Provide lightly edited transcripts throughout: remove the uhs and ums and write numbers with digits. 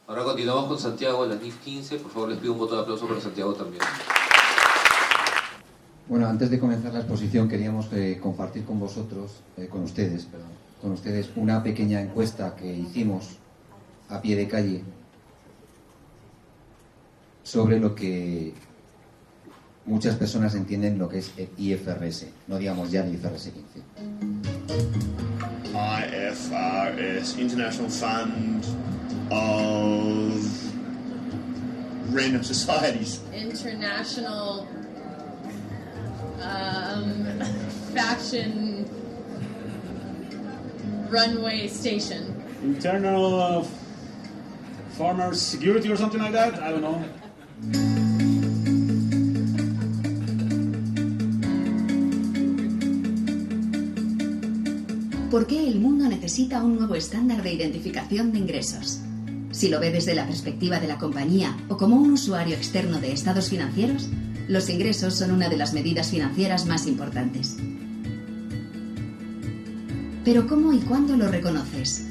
Ahora continuamos con Santiago, la NIF 15. Por favor, les pido un voto de aplauso para Santiago también. Bueno, antes de comenzar la exposición queríamos compartir con ustedes, una pequeña encuesta que hicimos a pie de calle sobre lo que muchas personas entienden lo que es el IFRS, no digamos ya el IFRS 15. IFRS, International Fund of Random Societies. International Fashion Runway Station. Internal Farmers Security or something like that? I don't know. ¿Por qué el mundo necesita un nuevo estándar de identificación de ingresos? Si lo ve desde la perspectiva de la compañía o como un usuario externo de estados financieros, los ingresos son una de las medidas financieras más importantes. Pero ¿cómo y cuándo lo reconoces?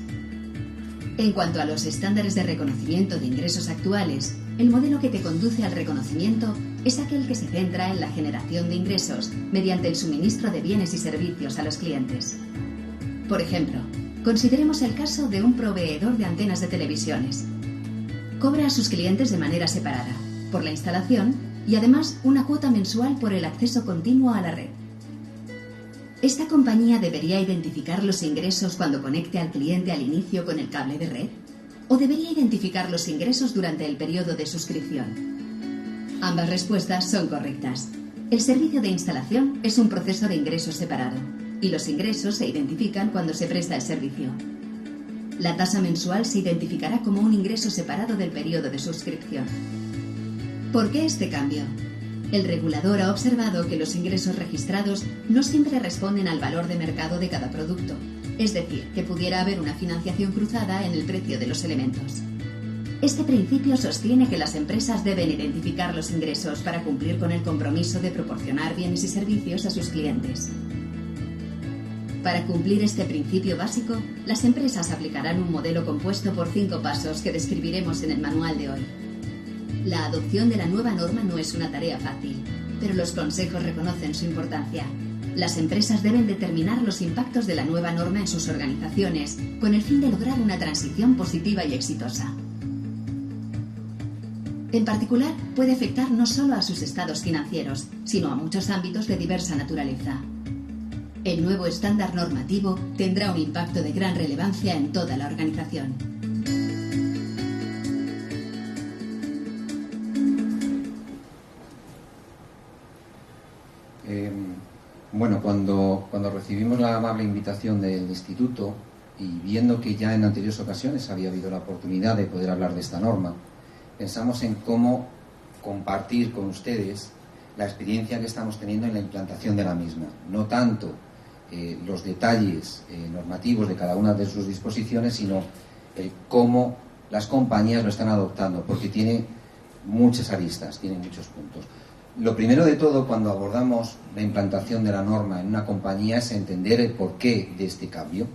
En cuanto a los estándares de reconocimiento de ingresos actuales, el modelo que te conduce al reconocimiento es aquel que se centra en la generación de ingresos mediante el suministro de bienes y servicios a los clientes. Por ejemplo, consideremos el caso de un proveedor de antenas de televisiones. Cobra a sus clientes de manera separada, por la instalación y además una cuota mensual por el acceso continuo a la red. ¿Esta compañía debería identificar los ingresos cuando conecte al cliente al inicio con el cable de red? ¿O debería identificar los ingresos durante el periodo de suscripción? Ambas respuestas son correctas. El servicio de instalación es un proceso de ingresos separado y los ingresos se identifican cuando se presta el servicio. La tasa mensual se identificará como un ingreso separado del periodo de suscripción. ¿Por qué este cambio? El regulador ha observado que los ingresos registrados no siempre responden al valor de mercado de cada producto, es decir, que pudiera haber una financiación cruzada en el precio de los elementos. Este principio sostiene que las empresas deben identificar los ingresos para cumplir con el compromiso de proporcionar bienes y servicios a sus clientes. Para cumplir este principio básico, las empresas aplicarán un modelo compuesto por 5 pasos que describiremos en el manual de hoy. La adopción de la nueva norma no es una tarea fácil, pero los consejos reconocen su importancia. Las empresas deben determinar los impactos de la nueva norma en sus organizaciones, con el fin de lograr una transición positiva y exitosa. En particular, puede afectar no solo a sus estados financieros, sino a muchos ámbitos de diversa naturaleza. El nuevo estándar normativo tendrá un impacto de gran relevancia en toda la organización. Bueno, cuando recibimos la amable invitación del instituto y viendo que ya en anteriores ocasiones había habido la oportunidad de poder hablar de esta norma, pensamos en cómo compartir con ustedes la experiencia que estamos teniendo en la implantación de la misma. No tanto los detalles normativos de cada una de sus disposiciones, sino cómo las compañías lo están adoptando, porque tiene muchas aristas, tiene muchos puntos. Lo primero de todo, cuando abordamos la implantación de la norma en una compañía, es entender el porqué de este cambio.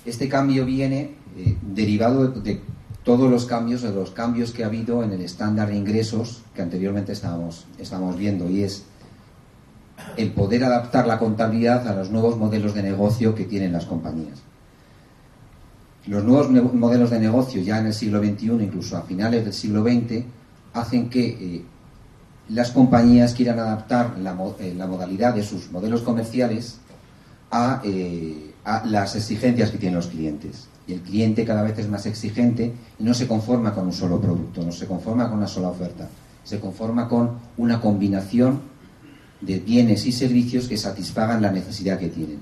Este cambio viene derivado de todos los cambios que ha habido en el estándar de ingresos que anteriormente estábamos viendo, y es el poder adaptar la contabilidad a los nuevos modelos de negocio que tienen las compañías. Los nuevos modelos de negocio ya en el siglo XXI, incluso a finales del siglo XX, hacen que las compañías quieran adaptar la modalidad de sus modelos comerciales a las exigencias que tienen los clientes. Y el cliente cada vez es más exigente y no se conforma con un solo producto, no se conforma con una sola oferta, se conforma con una combinación de bienes y servicios que satisfagan la necesidad que tienen.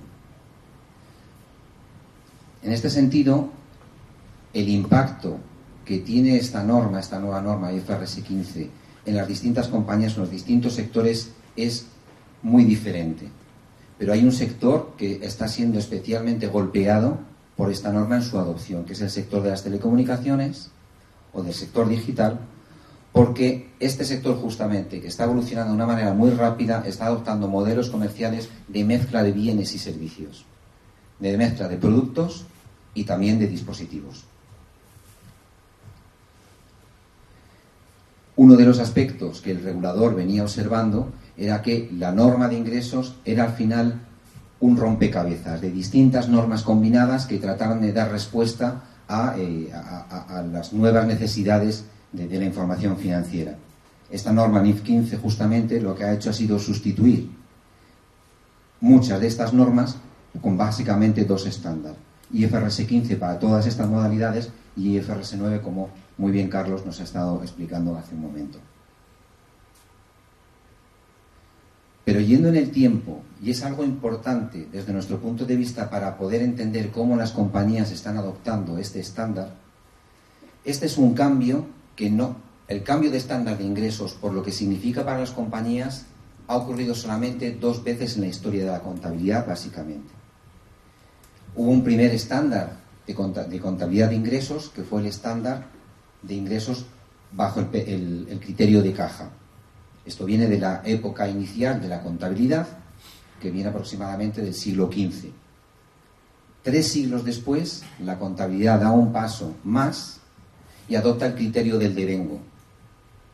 En este sentido, el impacto que tiene esta nueva norma IFRS 15 en las distintas compañías, en los distintos sectores, es muy diferente. Pero hay un sector que está siendo especialmente golpeado por esta norma en su adopción, que es el sector de las telecomunicaciones o del sector digital, porque este sector justamente, que está evolucionando de una manera muy rápida, está adoptando modelos comerciales de mezcla de bienes y servicios, de mezcla de productos y también de dispositivos. uno de los aspectos que el regulador venía observando era que la norma de ingresos era al final un rompecabezas de distintas normas combinadas que trataban de dar respuesta a las nuevas necesidades de la información financiera. Esta norma NIF 15 justamente lo que ha hecho ha sido sustituir muchas de estas normas con básicamente dos estándares: IFRS 15 para todas estas modalidades y IFRS 9, como muy bien Carlos nos ha estado explicando hace un momento. Pero yendo en el tiempo, y es algo importante desde nuestro punto de vista para poder entender cómo las compañías están adoptando este estándar, este es un cambio que no, el cambio de estándar de ingresos, por lo que significa para las compañías, ha ocurrido solamente 2 veces en la historia de la contabilidad, básicamente. Hubo un primer estándar de contabilidad de ingresos, que fue el estándar de ingresos bajo el criterio de caja. Esto viene de la época inicial de la contabilidad, que viene aproximadamente del siglo XV. 3 siglos después, la contabilidad da un paso más y adopta el criterio del devengo.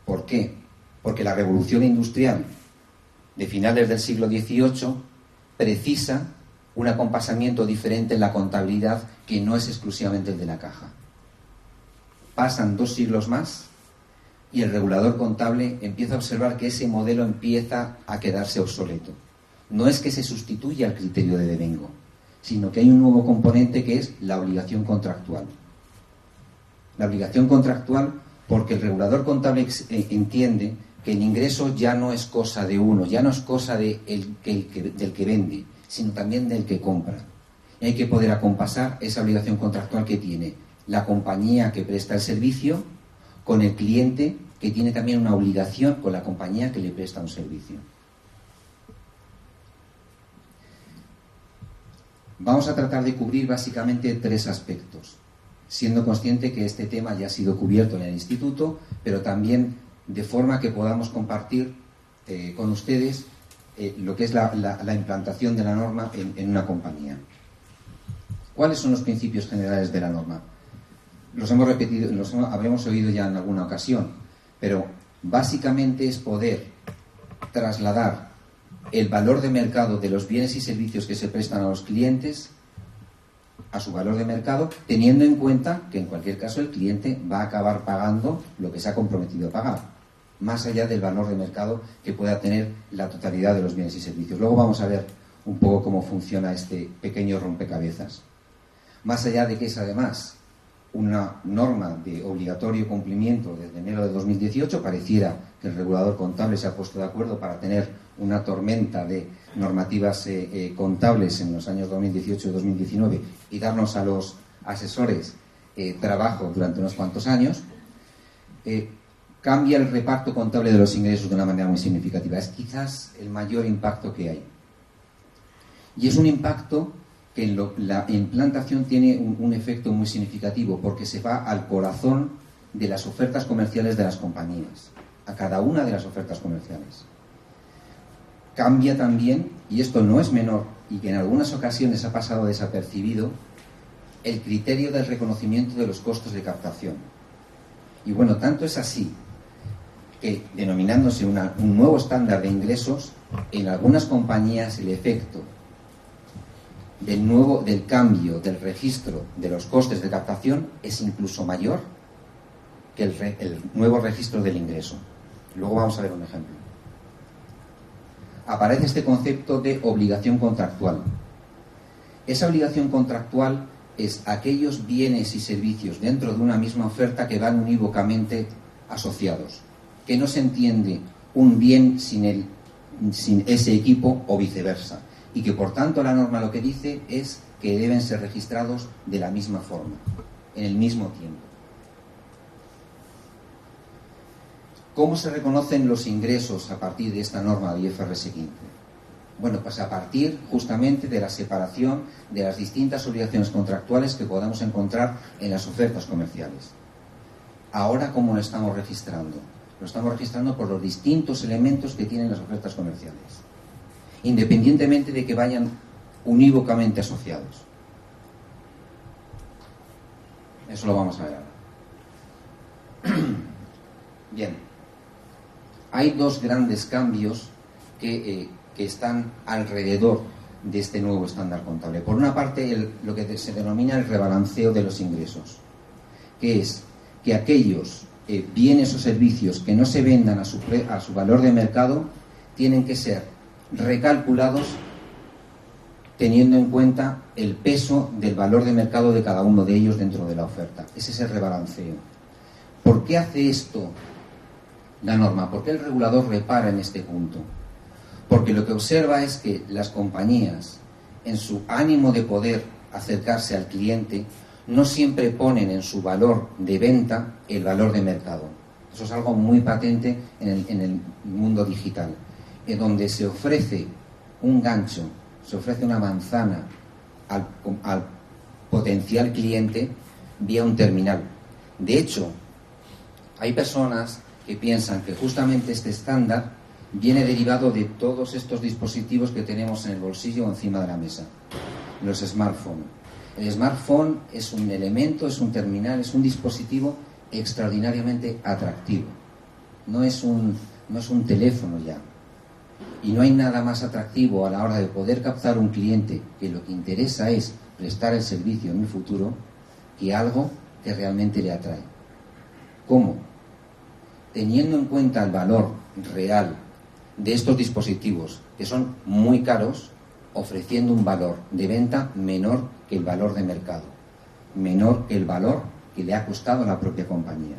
¿Por qué? Porque la revolución industrial de finales del siglo XVIII precisa un acompasamiento diferente en la contabilidad que no es exclusivamente el de la caja. Pasan 2 siglos más y el regulador contable empieza a observar que ese modelo empieza a quedarse obsoleto. No es que se sustituya el criterio de devengo, sino que hay un nuevo componente que es la obligación contractual. La obligación contractual porque el regulador contable entiende que el ingreso ya no es cosa de uno, ya no es cosa del que vende, sino también del que compra. Y hay que poder acompasar esa obligación contractual que tiene la compañía que presta el servicio con el cliente, que tiene también una obligación con la compañía que le presta un servicio. Vamos a tratar de cubrir básicamente 3 aspectos, siendo consciente que este tema ya ha sido cubierto en el instituto, pero también de forma que podamos compartir con ustedes lo que es la implantación de la norma en una compañía. ¿Cuáles son los principios generales de la norma? Los hemos repetido, los habremos oído ya en alguna ocasión, pero básicamente es poder trasladar el valor de mercado de los bienes y servicios que se prestan a los clientes a su valor de mercado, teniendo en cuenta que en cualquier caso el cliente va a acabar pagando lo que se ha comprometido a pagar, más allá del valor de mercado que pueda tener la totalidad de los bienes y servicios. Luego vamos a ver un poco cómo funciona este pequeño rompecabezas. Más allá de que es además una norma de obligatorio cumplimiento desde enero de 2018, pareciera que el regulador contable se ha puesto de acuerdo para tener una tormenta de normativas contables en los años 2018 y 2019 y darnos a los asesores trabajo durante unos cuantos años. Cambia el reparto contable de los ingresos de una manera muy significativa. Es quizás el mayor impacto que hay. Y es un impacto que la implantación tiene un efecto muy significativo porque se va al corazón de las ofertas comerciales de las compañías, a cada una de las ofertas comerciales. Cambia también, y esto no es menor, y que en algunas ocasiones ha pasado desapercibido, el criterio del reconocimiento de los costos de captación. Y bueno, tanto es así que, denominándose un nuevo estándar de ingresos, en algunas compañías el efecto del cambio del registro de los costes de captación es incluso mayor que el nuevo registro del ingreso. Luego vamos a ver un ejemplo. Aparece este concepto de obligación contractual. Esa obligación contractual es aquellos bienes y servicios dentro de una misma oferta que van unívocamente asociados, que no se entiende un bien sin ese equipo o viceversa, y que por tanto la norma lo que dice es que deben ser registrados de la misma forma, en el mismo tiempo. ¿Cómo se reconocen los ingresos a partir de esta norma de IFRS 15? Bueno, pues a partir justamente de la separación de las distintas obligaciones contractuales que podamos encontrar en las ofertas comerciales. Ahora, ¿cómo lo estamos registrando? Lo estamos registrando por los distintos elementos que tienen las ofertas comerciales, independientemente de que vayan unívocamente asociados. Eso lo vamos a ver ahora. Bien. hay dos grandes cambios que están alrededor de este nuevo estándar contable. Por una parte, lo que se denomina el rebalanceo de los ingresos, que es que aquellos bienes o servicios que no se vendan a su valor de mercado tienen que ser recalculados teniendo en cuenta el peso del valor de mercado de cada uno de ellos dentro de la oferta. Ese es el rebalanceo. ¿Por qué hace esto la norma? ¿Por qué el regulador repara en este punto? Porque lo que observa es que las compañías, en su ánimo de poder acercarse al cliente, no siempre ponen en su valor de venta el valor de mercado. Eso es algo muy patente en el mundo digital, en donde se ofrece un gancho, se ofrece una manzana al potencial cliente vía un terminal. De hecho, hay personas que piensan que justamente este estándar viene derivado de todos estos dispositivos que tenemos en el bolsillo o encima de la mesa, los smartphones. El smartphone es un elemento, es un terminal, es un dispositivo extraordinariamente atractivo. No es un teléfono ya. Y no hay nada más atractivo a la hora de poder captar un cliente que lo que interesa es prestar el servicio en el futuro que algo que realmente le atrae. ¿Cómo? Teniendo en cuenta el valor real de estos dispositivos, que son muy caros, ofreciendo un valor de venta menor que el valor de mercado, menor que el valor que le ha costado a la propia compañía.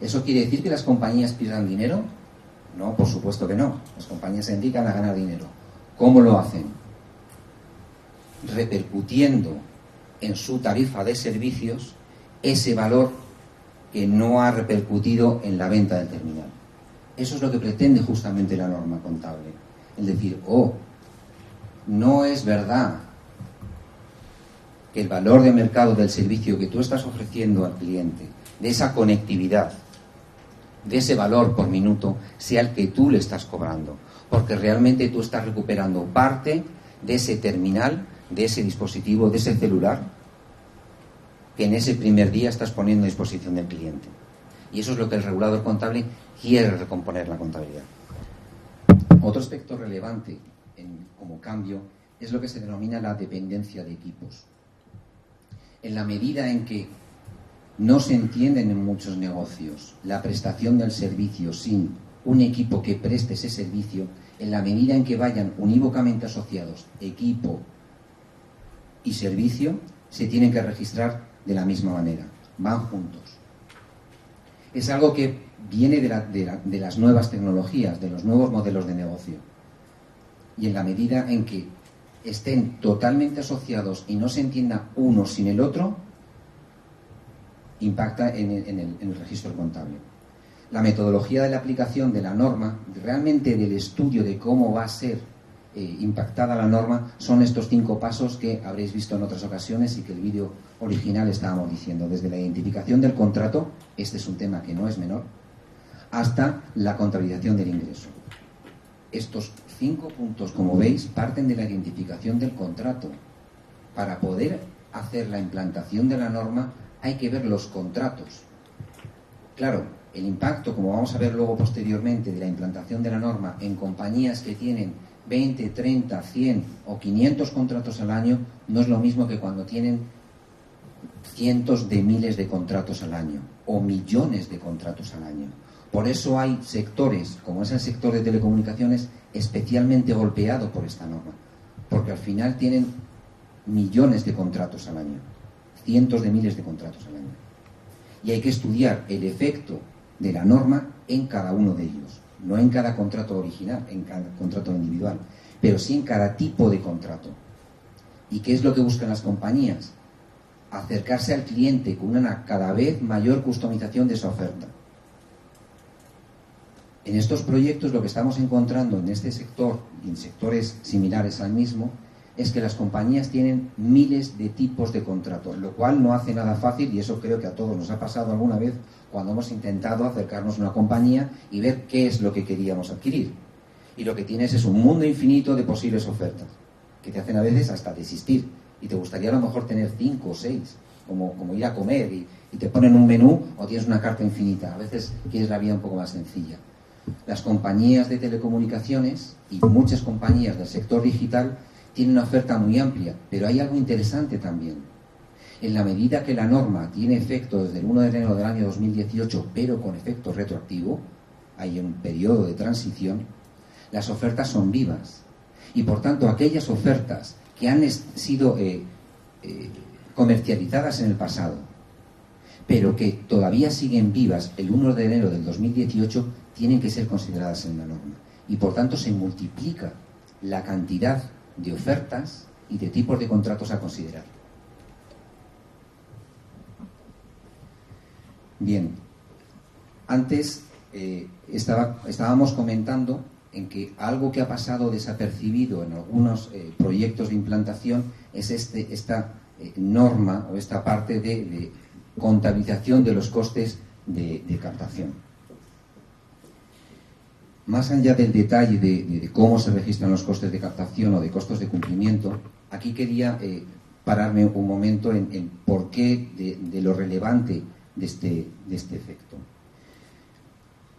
¿Eso quiere decir que las compañías pierdan dinero? No, por supuesto que no. Las compañías se dedican a ganar dinero. ¿Cómo lo hacen? Repercutiendo en su tarifa de servicios ese valor que no ha repercutido en la venta del terminal. Eso es lo que pretende justamente la norma contable. Es decir, no es verdad que el valor de mercado del servicio que tú estás ofreciendo al cliente, de esa conectividad, de ese valor por minuto, sea el que tú le estás cobrando, porque realmente tú estás recuperando parte de ese terminal, de ese dispositivo, de ese celular que en ese primer día estás poniendo a disposición del cliente. Y eso es lo que el regulador contable quiere recomponer la contabilidad. Otro aspecto relevante como cambio es lo que se denomina la dependencia de equipos. En la medida en que no se entienden en muchos negocios la prestación del servicio sin un equipo que preste ese servicio, en la medida en que vayan unívocamente asociados equipo y servicio, se tienen que registrar de la misma manera, van juntos. Es algo que viene de las nuevas tecnologías, de los nuevos modelos de negocio. Y en la medida en que estén totalmente asociados y no se entienda uno sin el otro, impacta en el registro contable. La metodología de la aplicación de la norma, realmente del estudio de cómo va a ser impactada la norma, son estos 5 pasos que habréis visto en otras ocasiones y que el vídeo original estábamos diciendo. Desde la identificación del contrato, este es un tema que no es menor, hasta la contabilización del ingreso. Estos 5 puntos, como veis, parten de la identificación del contrato. Para poder hacer la implantación de la norma hay que ver los contratos. Claro, el impacto, como vamos a ver luego posteriormente, de la implantación de la norma en compañías que tienen 20, 30, 100 o 500 contratos al año no es lo mismo que cuando tienen cientos de miles de contratos al año o millones de contratos al año. Por eso hay sectores, como es el sector de telecomunicaciones, especialmente golpeado por esta norma, porque al final tienen millones de contratos al año, cientos de miles de contratos al año. Y hay que estudiar el efecto de la norma en cada uno de ellos, no en cada contrato original, en cada contrato individual, pero sí en cada tipo de contrato. ¿Y qué es lo que buscan las compañías? Acercarse al cliente con una cada vez mayor customización de su oferta. En estos proyectos lo que estamos encontrando en este sector y en sectores similares al mismo es que las compañías tienen miles de tipos de contratos, lo cual no hace nada fácil, y eso creo que a todos nos ha pasado alguna vez cuando hemos intentado acercarnos a una compañía y ver qué es lo que queríamos adquirir. Y lo que tienes es un mundo infinito de posibles ofertas, que te hacen a veces hasta desistir, y te gustaría a lo mejor tener 5 o 6 como ir a comer y te ponen un menú o tienes una carta infinita. A veces quieres la vida un poco más sencilla. Las compañías de telecomunicaciones y muchas compañías del sector digital tienen una oferta muy amplia, pero hay algo interesante también. En la medida que la norma tiene efecto desde el 1 de enero del año 2018, pero con efecto retroactivo, hay un periodo de transición, las ofertas son vivas. Y por tanto, aquellas ofertas que han sido comercializadas en el pasado, pero que todavía siguen vivas el 1 de enero del 2018, tienen que ser consideradas en la norma. Y por tanto se multiplica la cantidad de ofertas y de tipos de contratos a considerar. Bien, antes estábamos comentando en que algo que ha pasado desapercibido en algunos proyectos de implantación es esta norma o esta parte de contabilización de los costes de captación. Más allá del detalle de cómo se registran los costes de captación o de costos de cumplimiento, aquí quería pararme un momento en por qué de lo relevante de este efecto.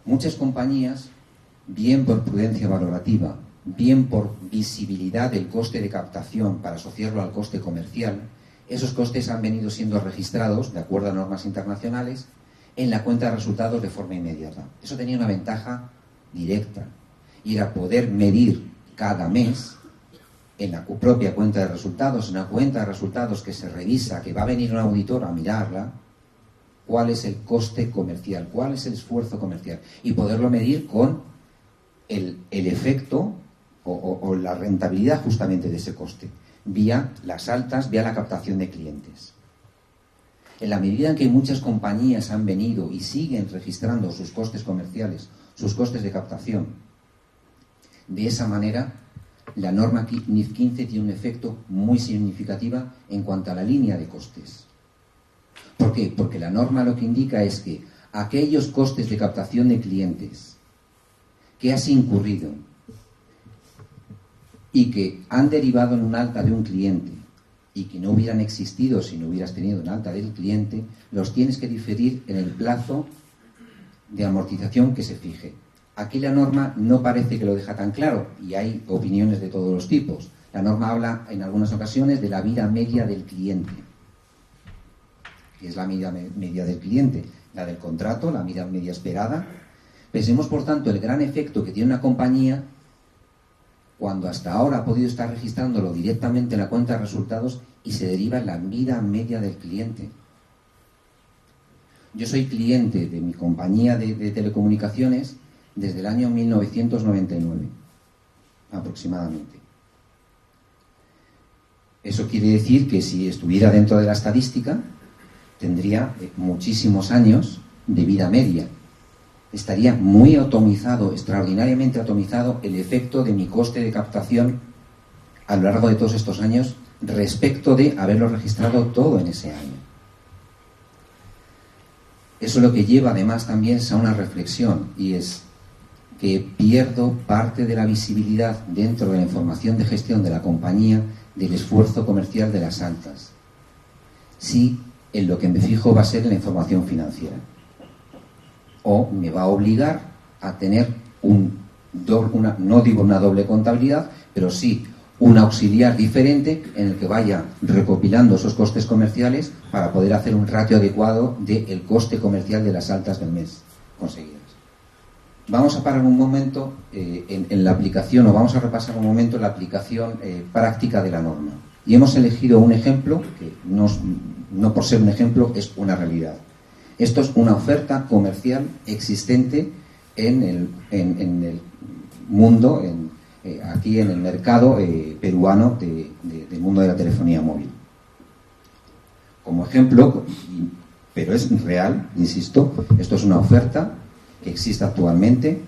Muchas compañías, bien por prudencia valorativa, bien por visibilidad del coste de captación para asociarlo al coste comercial, esos costes han venido siendo registrados, de acuerdo a normas internacionales, en la cuenta de resultados de forma inmediata. Eso tenía una ventaja directa, y era poder medir cada mes en la propia cuenta de resultados, en una cuenta de resultados que se revisa, que va a venir un auditor a mirarla, cuál es el coste comercial, cuál es el esfuerzo comercial, y poderlo medir con el efecto o la rentabilidad justamente de ese coste, vía las altas, vía la captación de clientes. En la medida en que muchas compañías han venido y siguen registrando sus costes comerciales, sus costes de captación, de esa manera la norma NIF 15 tiene un efecto muy significativo en cuanto a la línea de costes. ¿Por qué? Porque la norma lo que indica es que aquellos costes de captación de clientes que has incurrido y que han derivado en un alta de un cliente y que no hubieran existido si no hubieras tenido un alta del cliente, los tienes que diferir en el plazo de amortización que se fije. Aquí la norma no parece que lo deja tan claro y hay opiniones de todos los tipos. La norma habla en algunas ocasiones de la vida media del cliente, que es la vida media del cliente, la del contrato, la vida media esperada. Pensemos, por tanto, el gran efecto que tiene una compañía cuando hasta ahora ha podido estar registrándolo directamente en la cuenta de resultados y se deriva en la vida media del cliente. Yo soy cliente de mi compañía de telecomunicaciones desde el año 1999, aproximadamente. Eso quiere decir que si estuviera dentro de la estadística, tendría muchísimos años de vida media. Estaría muy atomizado, extraordinariamente atomizado, el efecto de mi coste de captación a lo largo de todos estos años respecto de haberlo registrado todo en ese año. Eso lo que lleva además también es a una reflexión, y es que pierdo parte de la visibilidad dentro de la información de gestión de la compañía del esfuerzo comercial de las altas. Sí, en lo que me fijo va a ser en la información financiera. O me va a obligar a tener no digo una doble contabilidad, pero sí un auxiliar diferente en el que vaya recopilando esos costes comerciales para poder hacer un ratio adecuado del coste comercial de las altas del mes conseguidas. Vamos a parar un momento en la aplicación, o vamos a repasar un momento la aplicación práctica de la norma. Y hemos elegido un ejemplo que no por ser un ejemplo es una realidad. Esto es una oferta comercial existente en el mundo, aquí en el mercado peruano del mundo de la telefonía móvil. Como ejemplo, pero es real, insisto, esto es una oferta que existe actualmente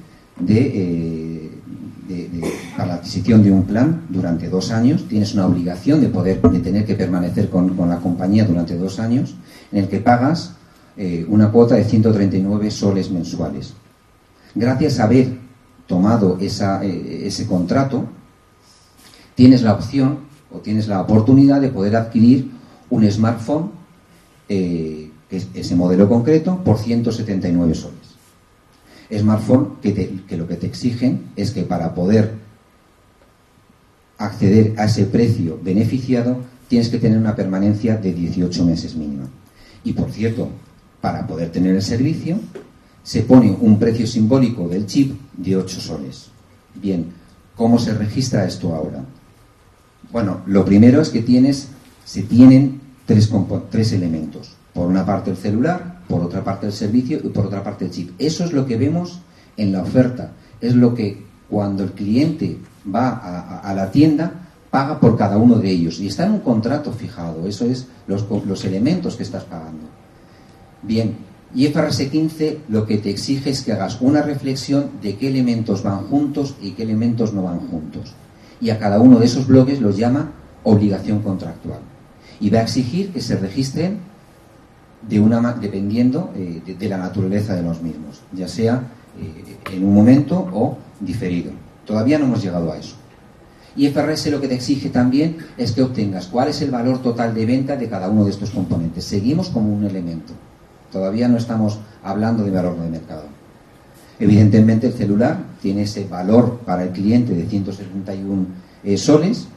para la adquisición de un plan durante 2 años. Tienes una obligación de tener que permanecer con la compañía durante 2 años, en el que pagas una cuota de 139 soles mensuales. Gracias a haber tomado ese contrato, tienes la opción o tienes la oportunidad de poder adquirir un smartphone ese modelo concreto por 179 soles. Smartphone que lo que te exigen es que para poder acceder a ese precio beneficiado tienes que tener una permanencia de 18 meses mínima. Y por cierto, para poder tener el servicio se pone un precio simbólico del chip de 8 soles. Bien, ¿cómo se registra esto ahora? Bueno, lo primero es que se tienen tres elementos. Por una parte el celular, por otra parte el servicio y por otra parte el chip. Eso es lo que vemos en la oferta. Es lo que cuando el cliente va a la tienda paga por cada uno de ellos. Y está en un contrato fijado. Eso es los elementos que estás pagando. Bien, IFRS 15 lo que te exige es que hagas una reflexión de qué elementos van juntos y qué elementos no van juntos. Y a cada uno de esos bloques los llama obligación contractual. Y va a exigir que se registren dependiendo de la naturaleza de los mismos, ya sea en un momento o diferido. Todavía no hemos llegado a eso. IFRS lo que te exige también es que obtengas cuál es el valor total de venta de cada uno de estos componentes. Seguimos como un elemento. Todavía no estamos hablando de valor de mercado. Evidentemente el celular tiene ese valor para el cliente de 171 soles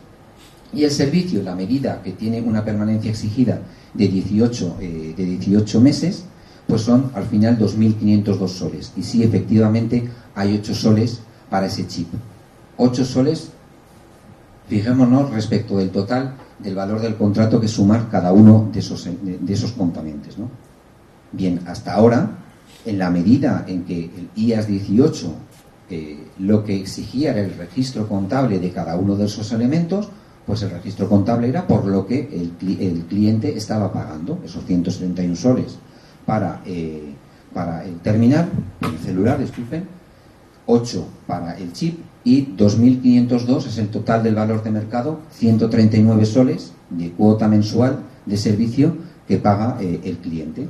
y el servicio, la medida que tiene una permanencia exigida de 18 meses, pues son al final 2.502 soles. Y sí, efectivamente hay 8 soles para ese chip. 8 soles, fijémonos respecto del total del valor del contrato que sumar cada uno de esos componentes, ¿no? Bien, hasta ahora, en la medida en que el IAS 18 lo que exigía era el registro contable de cada uno de esos elementos, pues el registro contable era por lo que el cliente estaba pagando, esos 171 soles para el terminal, el celular, disculpen, 8 para el chip y 2.502 es el total del valor de mercado, 139 soles de cuota mensual de servicio que paga el cliente.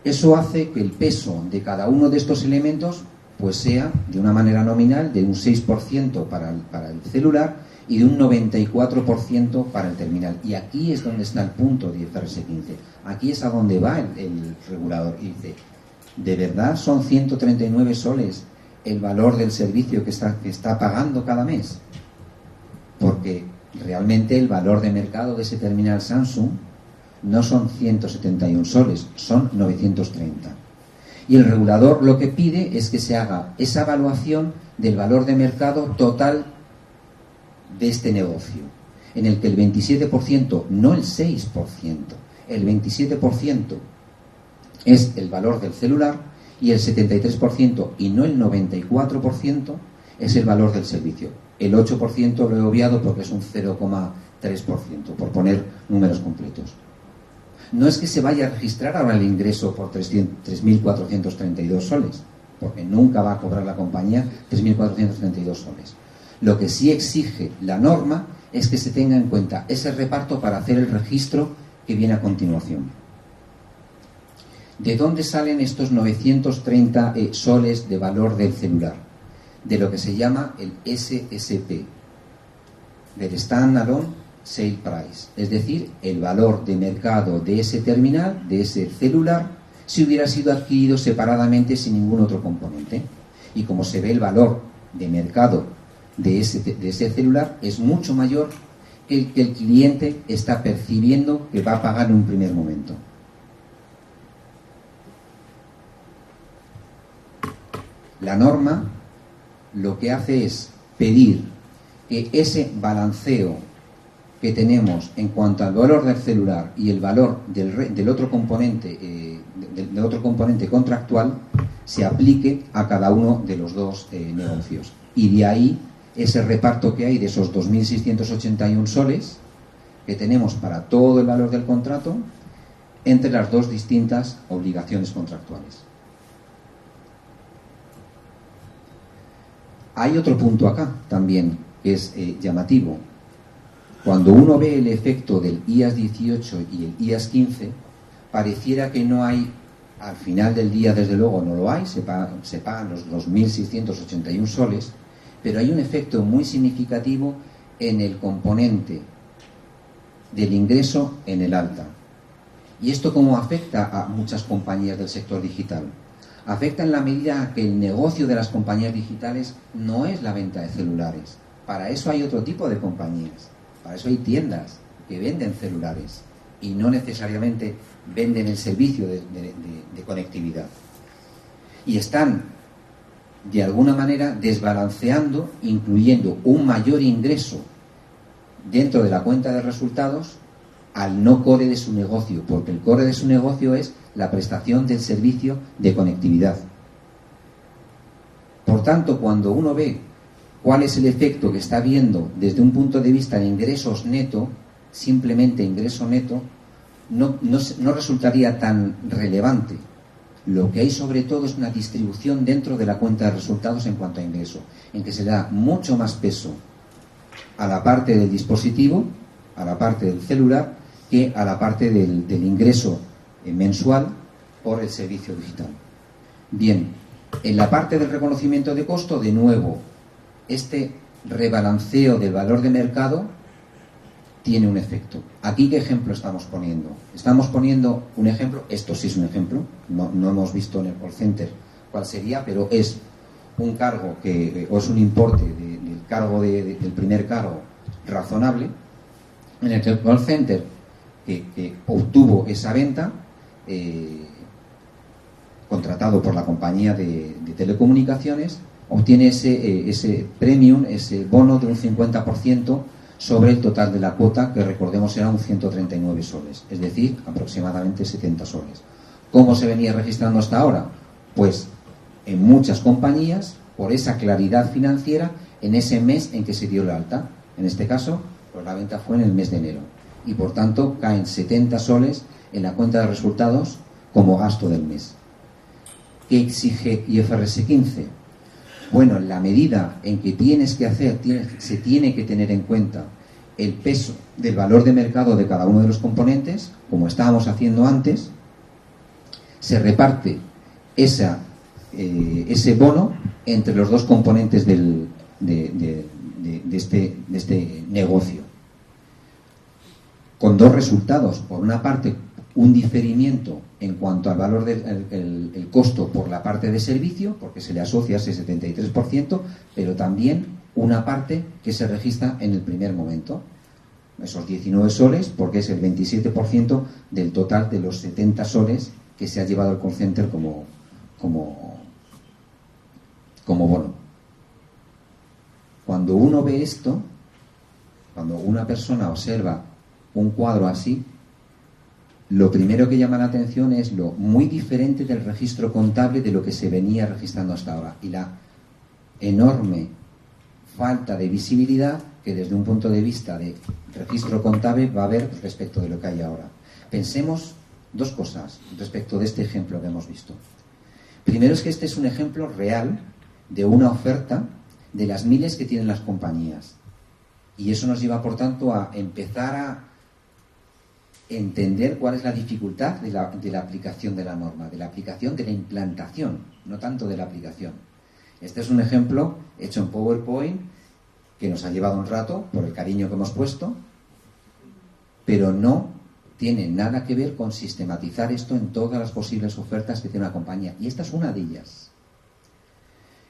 Eso hace que el peso de cada uno de estos elementos pues sea de una manera nominal de un 6% para el celular y de un 94% para el terminal. Y aquí es donde está el punto de IFRS 15. Aquí es a donde va el regulador y dice, ¿de verdad son 139 soles el valor del servicio que está pagando cada mes? Porque realmente el valor de mercado de ese terminal Samsung no son 171 soles, son 930. Y el regulador lo que pide es que se haga esa evaluación del valor de mercado total de este negocio, en el que el 27%, no el 6%, el 27% es el valor del celular y el 73%, y no el 94%, es el valor del servicio. El 8% lo he obviado porque es un 0,3%, por poner números completos. No es que se vaya a registrar ahora el ingreso por 3.432 soles, porque nunca va a cobrar la compañía 3.432 soles. Lo que sí exige la norma es que se tenga en cuenta ese reparto para hacer el registro que viene a continuación. ¿De dónde salen estos 930 soles de valor del celular? De lo que se llama el SSP, del Standalone Sale Price, es decir, el valor de mercado de ese terminal, de ese celular, si hubiera sido adquirido separadamente sin ningún otro componente. Y como se ve, el valor de mercado de ese celular es mucho mayor que el que el cliente está percibiendo que va a pagar en un primer momento. La norma lo que hace es pedir que ese balanceo que tenemos en cuanto al valor del celular y el valor del otro componente contractual se aplique a cada uno de los dos negocios. Y de ahí ese reparto que hay de esos 2.681 soles que tenemos para todo el valor del contrato entre las dos distintas obligaciones contractuales. Hay otro punto acá también que es llamativo. Cuando uno ve el efecto del IAS 18 y el IAS 15, pareciera que no hay, al final del día desde luego no lo hay, se pagan los 2.681 soles, pero hay un efecto muy significativo en el componente del ingreso en el alta. ¿Y esto cómo afecta a muchas compañías del sector digital? Afecta en la medida que el negocio de las compañías digitales no es la venta de celulares. Para eso hay otro tipo de compañías. Para eso hay tiendas que venden celulares y no necesariamente venden el servicio de conectividad. Y están, de alguna manera, desbalanceando, incluyendo un mayor ingreso dentro de la cuenta de resultados al no core de su negocio, porque el core de su negocio es la prestación del servicio de conectividad. Por tanto, cuando uno ve cuál es el efecto que está viendo desde un punto de vista de ingresos neto, simplemente ingreso neto, no resultaría tan relevante. Lo que hay sobre todo es una distribución dentro de la cuenta de resultados en cuanto a ingreso, en que se da mucho más peso a la parte del dispositivo, a la parte del celular, que a la parte del ingreso mensual por el servicio digital. Bien, en la parte del reconocimiento de costo, de nuevo, este rebalanceo del valor de mercado tiene un efecto. Aquí, ¿qué ejemplo estamos poniendo? Estamos poniendo un ejemplo, esto sí es un ejemplo, no hemos visto en el call center cuál sería, pero es un cargo o es un importe del cargo del primer cargo razonable, en el que el call center que obtuvo esa venta, contratado por la compañía de telecomunicaciones, obtiene ese premium, ese bono de un 50% sobre el total de la cuota, que recordemos eran 139 soles, es decir, aproximadamente 70 soles. ¿Cómo se venía registrando hasta ahora? Pues en muchas compañías, por esa claridad financiera, en ese mes en que se dio la alta. En este caso, pues la venta fue en el mes de enero. Y por tanto caen 70 soles en la cuenta de resultados como gasto del mes. ¿Qué exige IFRS 15? Bueno, en la medida en que se tiene que tener en cuenta el peso del valor de mercado de cada uno de los componentes, como estábamos haciendo antes, se reparte ese bono entre los dos componentes de este negocio, con dos resultados. Por una parte, un diferimiento en cuanto al valor del costo por la parte de servicio, porque se le asocia ese 73%, pero también una parte que se registra en el primer momento, esos 19 soles, porque es el 27% del total de los 70 soles que se ha llevado el call center como bono. Cuando uno ve esto, cuando una persona observa un cuadro así, lo primero que llama la atención es lo muy diferente del registro contable de lo que se venía registrando hasta ahora, y la enorme falta de visibilidad que desde un punto de vista de registro contable va a haber respecto de lo que hay ahora. Pensemos dos cosas respecto de este ejemplo que hemos visto. Primero, es que este es un ejemplo real de una oferta de las miles que tienen las compañías, y eso nos lleva, por tanto, a empezar a entender cuál es la dificultad de la aplicación de la norma, de la aplicación de la implantación, no tanto de la aplicación. Este es un ejemplo hecho en PowerPoint que nos ha llevado un rato por el cariño que hemos puesto, pero no tiene nada que ver con sistematizar esto en todas las posibles ofertas que tiene una compañía, y esta es una de ellas.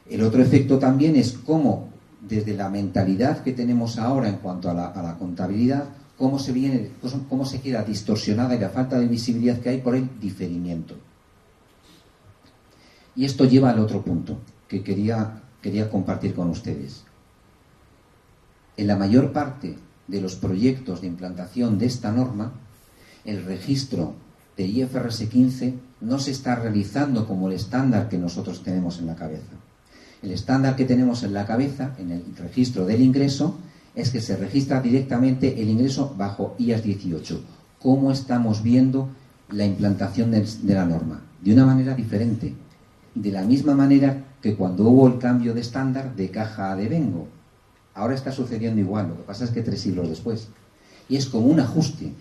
El otro efecto también es cómo, desde la mentalidad que tenemos ahora en cuanto a la contabilidad, cómo se queda distorsionada y la falta de visibilidad que hay por el diferimiento. Y esto lleva al otro punto que quería compartir con ustedes. En la mayor parte de los proyectos de implantación de esta norma, el registro de IFRS 15 no se está realizando como el estándar que nosotros tenemos en la cabeza. El estándar que tenemos en la cabeza, en el registro del ingreso, es que se registra directamente el ingreso bajo IAS 18. ¿Cómo estamos viendo la implantación de la norma? De una manera diferente. De la misma manera que cuando hubo el cambio de estándar de caja a devengo. Ahora está sucediendo igual, lo que pasa es que 3 siglos después. Y es como un ajuste.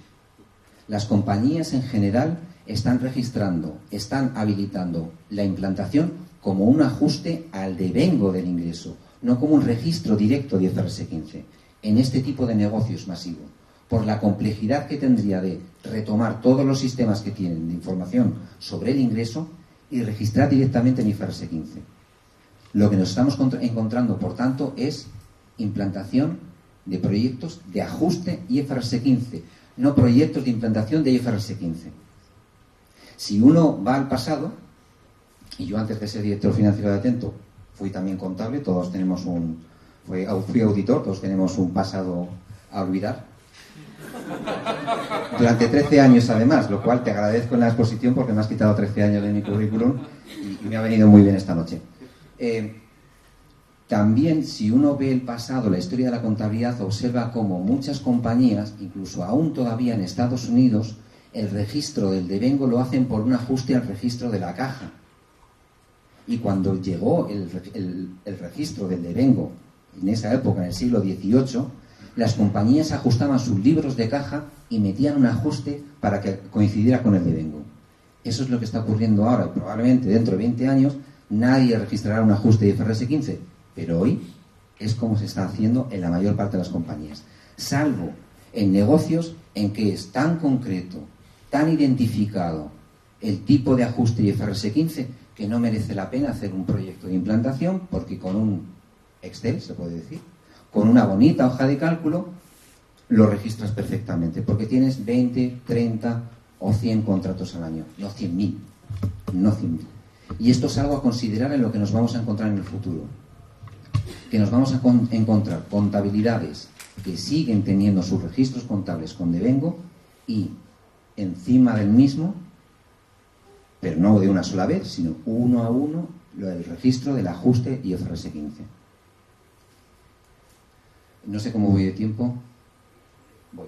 Las compañías en general están registrando, están habilitando la implantación como un ajuste al devengo del ingreso, no como un registro directo de IFRS 15, en este tipo de negocios masivos. por la complejidad que tendría de retomar todos los sistemas que tienen de información sobre el ingreso y registrar directamente en IFRS 15. Lo que nos estamos encontrando, por tanto, es implantación de proyectos de ajuste IFRS 15, no proyectos de implantación de IFRS 15. Si uno va al pasado, y yo antes de ser director financiero de Atento fui también contable, todos tenemos fui auditor, todos tenemos un pasado a olvidar. Durante 13 años además, lo cual te agradezco en la exposición porque me has quitado 13 años de mi currículum y me ha venido muy bien esta noche. También, si uno ve el pasado, la historia de la contabilidad, observa cómo muchas compañías, incluso aún todavía en Estados Unidos, el registro del devengo lo hacen por un ajuste al registro de la caja. Y cuando llegó el registro del devengo, en esa época, en el siglo XVIII, las compañías ajustaban sus libros de caja y metían un ajuste para que coincidiera con el devengo. Eso es lo que está ocurriendo ahora, y probablemente dentro de 20 años nadie registrará un ajuste de IFRS 15, pero hoy es como se está haciendo en la mayor parte de las compañías, salvo en negocios en que es tan concreto, tan identificado el tipo de ajuste de IFRS 15 que no merece la pena hacer un proyecto de implantación, porque con un Excel, se puede decir, con una bonita hoja de cálculo, lo registras perfectamente, porque tienes 20, 30 o 100 contratos al año, no 100.000, no 100.000. Y esto es algo a considerar en lo que nos vamos a encontrar en el futuro. Que nos vamos a encontrar contabilidades que siguen teniendo sus registros contables con devengo y encima del mismo, pero no de una sola vez, sino uno a uno, lo del registro del ajuste IFRS 15. No sé cómo voy de tiempo. Voy.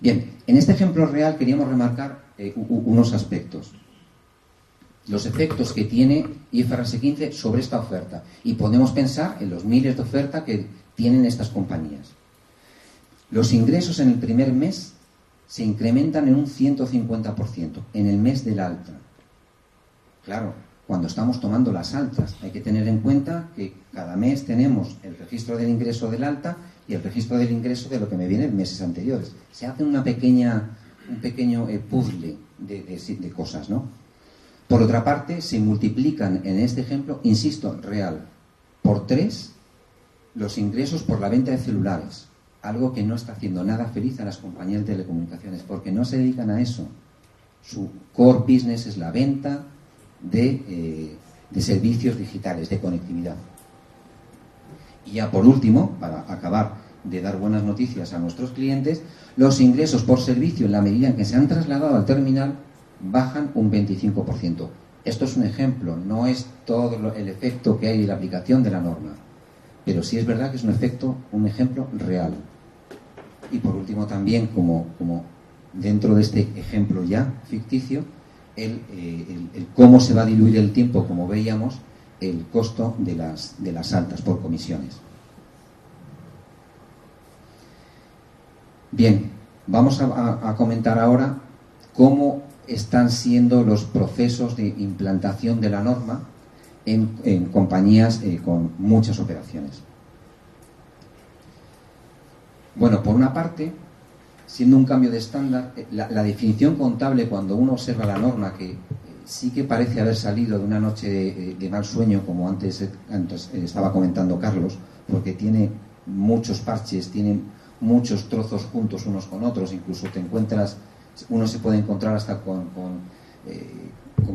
Bien, en este ejemplo real queríamos remarcar unos aspectos. Los efectos que tiene IFRS 15 sobre esta oferta. Y podemos pensar en los miles de ofertas que tienen estas compañías. Los ingresos en el primer mes se incrementan en un 150% en el mes del alta. Claro, cuando estamos tomando las altas, hay que tener en cuenta que cada mes tenemos el registro del ingreso del alta y el registro del ingreso de lo que me viene en meses anteriores. Se hace un pequeño puzzle de cosas, ¿no? Por otra parte, se multiplican en este ejemplo, insisto, real, por 3 los ingresos por la venta de celulares. Algo que no está haciendo nada feliz a las compañías de telecomunicaciones, porque no se dedican a eso. Su core business es la venta de servicios digitales, de conectividad. Y ya por último, para acabar de dar buenas noticias a nuestros clientes, los ingresos por servicio, en la medida en que se han trasladado al terminal, bajan un 25%. Esto es un ejemplo, no es todo el efecto que hay en la aplicación de la norma, pero sí es verdad que es un ejemplo real. Y por último también, como dentro de este ejemplo ya ficticio, el cómo se va a diluir el tiempo, como veíamos, el costo de las altas por comisiones. Bien, vamos a comentar ahora cómo están siendo los procesos de implantación de la norma en compañías con muchas operaciones. Bueno, por una parte, siendo un cambio de estándar, la definición contable, cuando uno observa la norma, que sí que parece haber salido de una noche de mal sueño, como antes estaba comentando Carlos, porque tiene muchos parches, tiene muchos trozos juntos unos con otros, incluso uno se puede encontrar hasta con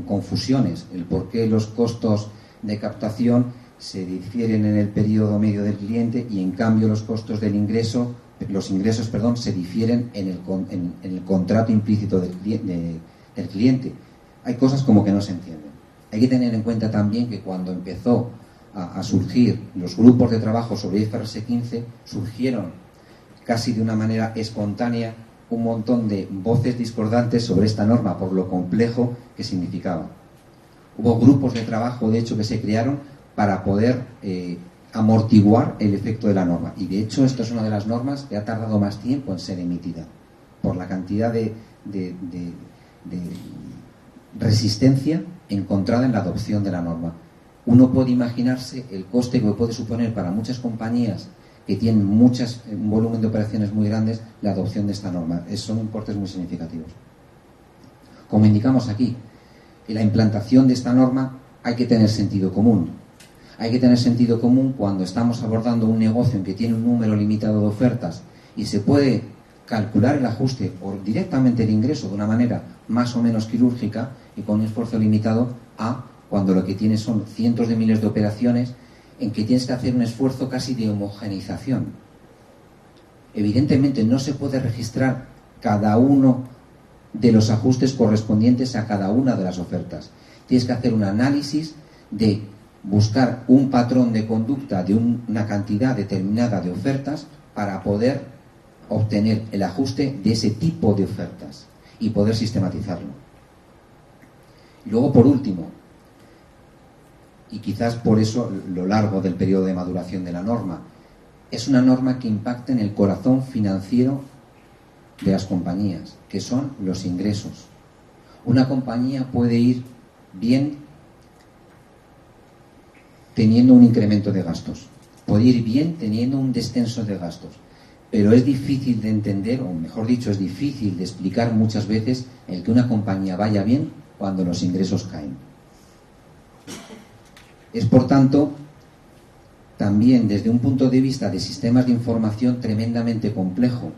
confusiones, el por qué los costos de captación se difieren en el periodo medio del cliente y en cambio los costos del ingreso, los ingresos se difieren en el contrato implícito del cliente. Hay cosas como que no se entienden. Hay que tener en cuenta también que cuando empezó a surgir los grupos de trabajo sobre IFRS 15, surgieron casi de una manera espontánea un montón de voces discordantes sobre esta norma por lo complejo que significaba. Hubo grupos de trabajo, de hecho, que se crearon para poder amortiguar el efecto de la norma. Y de hecho, esta es una de las normas que ha tardado más tiempo en ser emitida, por la cantidad de resistencia encontrada en la adopción de la norma. Uno puede imaginarse el coste que puede suponer para muchas compañías que tienen un volumen de operaciones muy grandes, la adopción de esta norma. Son importes muy significativos. Como indicamos aquí, en la implantación de esta norma hay que tener sentido común. Hay que tener sentido común cuando estamos abordando un negocio en que tiene un número limitado de ofertas y se puede calcular el ajuste o directamente el ingreso de una manera más o menos quirúrgica y con un esfuerzo limitado, a cuando lo que tienes son cientos de miles de operaciones en que tienes que hacer un esfuerzo casi de homogeneización. Evidentemente no se puede registrar cada uno de los ajustes correspondientes a cada una de las ofertas. Tienes que hacer un análisis de buscar un patrón de conducta de una cantidad determinada de ofertas para poder obtener el ajuste de ese tipo de ofertas y poder sistematizarlo. Y luego, por último, y quizás por eso lo largo del periodo de maduración de la norma, es una norma que impacta en el corazón financiero de las compañías, que son los ingresos. Una compañía puede ir bien teniendo un incremento de gastos, puede ir bien teniendo un descenso de gastos, pero es difícil de entender, o mejor dicho, es difícil de explicar muchas veces el que una compañía vaya bien cuando los ingresos caen. Es, por tanto, también desde un punto de vista de sistemas de información tremendamente complejo,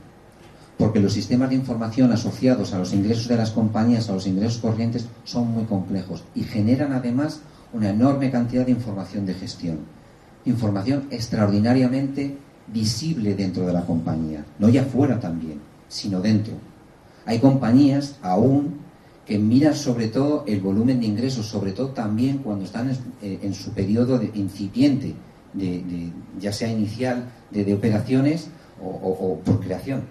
porque los sistemas de información asociados a los ingresos de las compañías, a los ingresos corrientes, son muy complejos y generan además una enorme cantidad de información de gestión. Información extraordinariamente visible dentro de la compañía, no ya fuera también, sino dentro. Hay compañías aún que miran sobre todo el volumen de ingresos, sobre todo también cuando están en su periodo de incipiente, ya sea inicial de operaciones o por creación.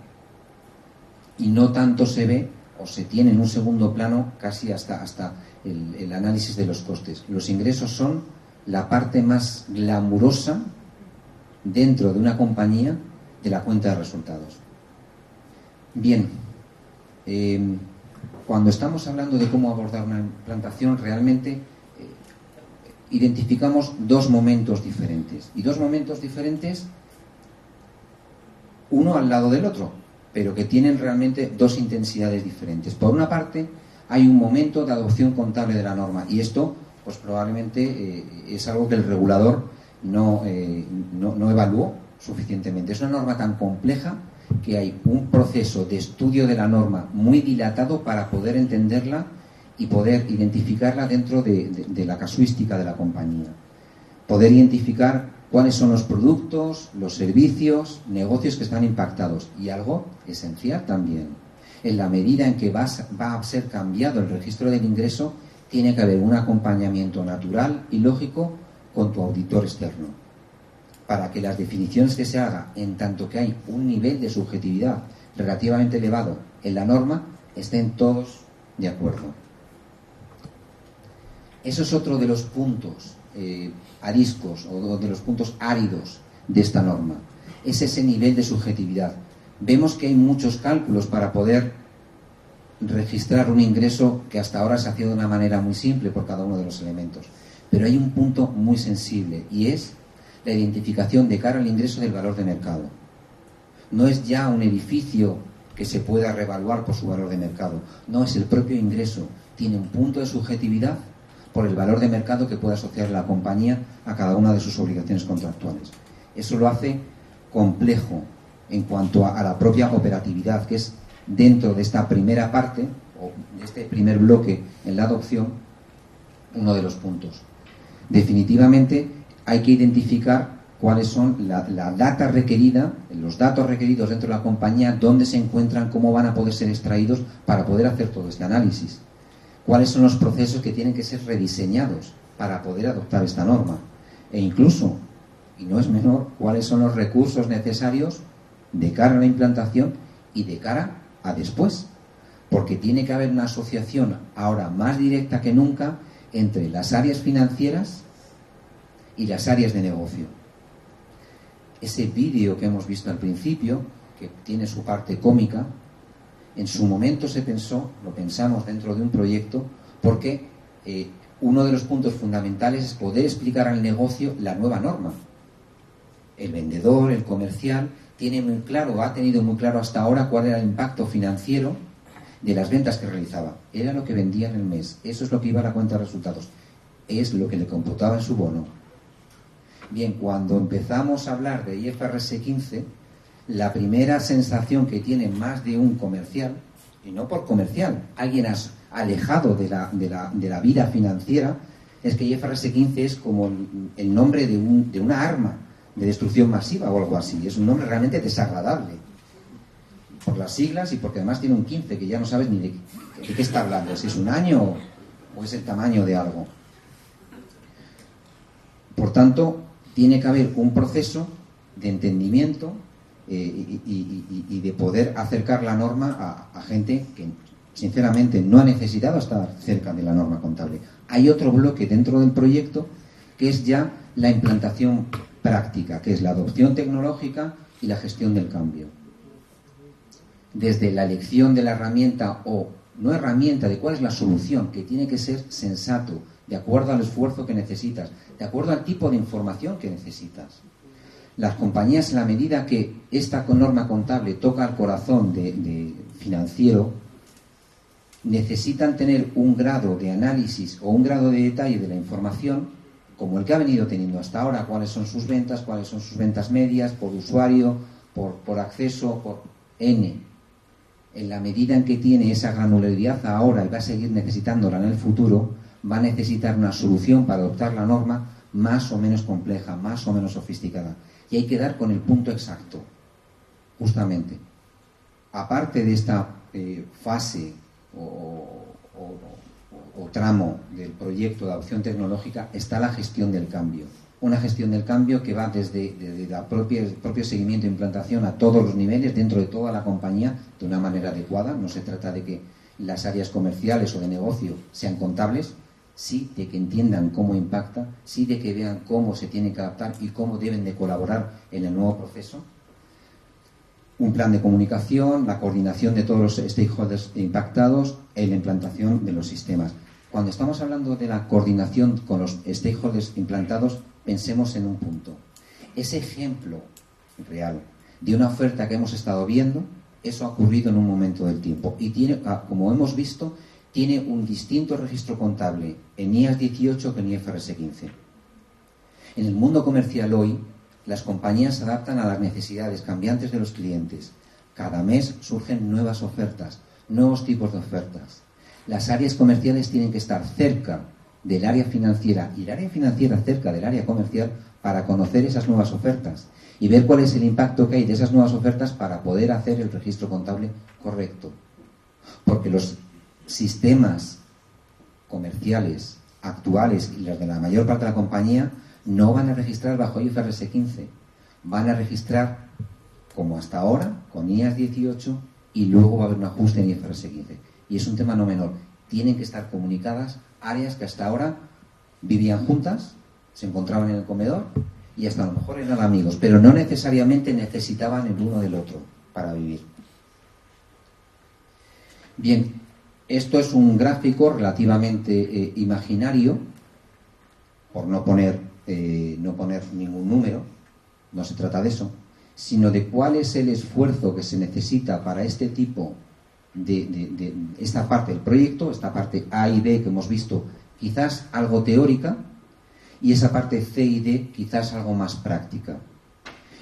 Y no tanto se ve o se tiene en un segundo plano casi hasta el análisis de los costes. Los ingresos son la parte más glamurosa dentro de una compañía de la cuenta de resultados. Bien, cuando estamos hablando de cómo abordar una implantación, realmente identificamos dos momentos diferentes. Y dos momentos diferentes, uno al lado del otro, pero que tienen realmente dos intensidades diferentes. Por una parte, hay un momento de adopción contable de la norma, y esto pues probablemente es algo que el regulador no evaluó suficientemente. Es una norma tan compleja que hay un proceso de estudio de la norma muy dilatado para poder entenderla y poder identificarla dentro de la casuística de la compañía. Poder identificar cuáles son los productos, los servicios, negocios que están impactados. Y algo esencial también, en la medida en que va a ser cambiado el registro del ingreso, tiene que haber un acompañamiento natural y lógico con tu auditor externo, para que las definiciones que se hagan, en tanto que hay un nivel de subjetividad relativamente elevado en la norma, estén todos de acuerdo. Eso es otro de los puntos ariscos o de los puntos áridos de esta norma. Es ese nivel de subjetividad. Vemos que hay muchos cálculos para poder registrar un ingreso que hasta ahora se hacía de una manera muy simple por cada uno de los elementos. Pero hay un punto muy sensible y es la identificación de cara al ingreso del valor de mercado. No es ya un edificio que se pueda revaluar por su valor de mercado. No, es el propio ingreso. Tiene un punto de subjetividad por el valor de mercado que puede asociar la compañía a cada una de sus obligaciones contractuales. Eso lo hace complejo en cuanto a la propia operatividad, que es dentro de esta primera parte, o de este primer bloque en la adopción, uno de los puntos. Definitivamente hay que identificar cuáles son la data requerida, los datos requeridos dentro de la compañía, dónde se encuentran, cómo van a poder ser extraídos para poder hacer todo este análisis. Cuáles son los procesos que tienen que ser rediseñados para poder adoptar esta norma. E incluso, y no es menor, cuáles son los recursos necesarios de cara a la implantación y de cara a después. Porque tiene que haber una asociación ahora más directa que nunca entre las áreas financieras y las áreas de negocio. Ese vídeo que hemos visto al principio, que tiene su parte cómica, en su momento lo pensamos dentro de un proyecto, porque uno de los puntos fundamentales es poder explicar al negocio la nueva norma. el vendedor, el comercial, tiene muy claro, ha tenido muy claro hasta ahora cuál era el impacto financiero de las ventas que realizaba. Era lo que vendía en el mes, eso es lo que iba a la cuenta de resultados, es lo que le computaba en su bono. Bien, cuando empezamos a hablar de IFRS 15, la primera sensación que tiene más de un comercial, y no por comercial, alguien alejado de la vida financiera, es que IFRS 15 es como el nombre de una arma de destrucción masiva o algo así. Es un nombre realmente desagradable por las siglas y porque además tiene un 15 que ya no sabes ni de qué está hablando, si es un año o es el tamaño de algo. Por tanto, tiene que haber un proceso de entendimiento y de poder acercar la norma a gente que sinceramente no ha necesitado estar cerca de la norma contable. Hay otro bloque dentro del proyecto que es ya la implantación práctica, que es la adopción tecnológica y la gestión del cambio. Desde la elección de la herramienta o no herramienta, de cuál es la solución, que tiene que ser sensato, de acuerdo al esfuerzo que necesitas, de acuerdo al tipo de información que necesitas. Las compañías, en la medida que esta norma contable toca al corazón de financiero, necesitan tener un grado de análisis o un grado de detalle de la información como el que ha venido teniendo hasta ahora, cuáles son sus ventas medias, por usuario, por acceso, por N. En la medida en que tiene esa granularidad ahora y va a seguir necesitándola en el futuro, va a necesitar una solución para adoptar la norma más o menos compleja, más o menos sofisticada. Y hay que dar con el punto exacto, justamente. Aparte de esta fase o tramo del proyecto de adopción tecnológica, está la gestión del cambio. Una gestión del cambio que va desde el propio seguimiento e implantación a todos los niveles, dentro de toda la compañía, de una manera adecuada. No se trata de que las áreas comerciales o de negocio sean contables, sí de que entiendan cómo impacta, sí de que vean cómo se tiene que adaptar y cómo deben de colaborar en el nuevo proceso. Un plan de comunicación, la coordinación de todos los stakeholders impactados en la implantación de los sistemas. Cuando estamos hablando de la coordinación con los stakeholders implantados, pensemos en un punto. Ese ejemplo real de una oferta que hemos estado viendo, eso ha ocurrido en un momento del tiempo y tiene, como hemos visto, tiene un distinto registro contable en IAS 18 que en IFRS 15. En el mundo comercial hoy, las compañías se adaptan a las necesidades cambiantes de los clientes. Cada mes surgen nuevas ofertas, nuevos tipos de ofertas. Las áreas comerciales tienen que estar cerca del área financiera y el área financiera cerca del área comercial para conocer esas nuevas ofertas y ver cuál es el impacto que hay de esas nuevas ofertas para poder hacer el registro contable correcto. Porque los sistemas comerciales actuales y los de la mayor parte de la compañía no van a registrar bajo IFRS 15, van a registrar como hasta ahora con IAS 18 y luego va a haber un ajuste en IFRS 15. Y es un tema no menor. Tienen que estar comunicadas áreas que hasta ahora vivían juntas, se encontraban en el comedor y hasta a lo mejor eran amigos, pero no necesariamente necesitaban el uno del otro para vivir. Bien, esto es un gráfico relativamente imaginario, por no poner ningún número, no se trata de eso, sino de cuál es el esfuerzo que se necesita para este tipo de esta parte del proyecto, esta parte A y B que hemos visto quizás algo teórica y esa parte C y D quizás algo más práctica.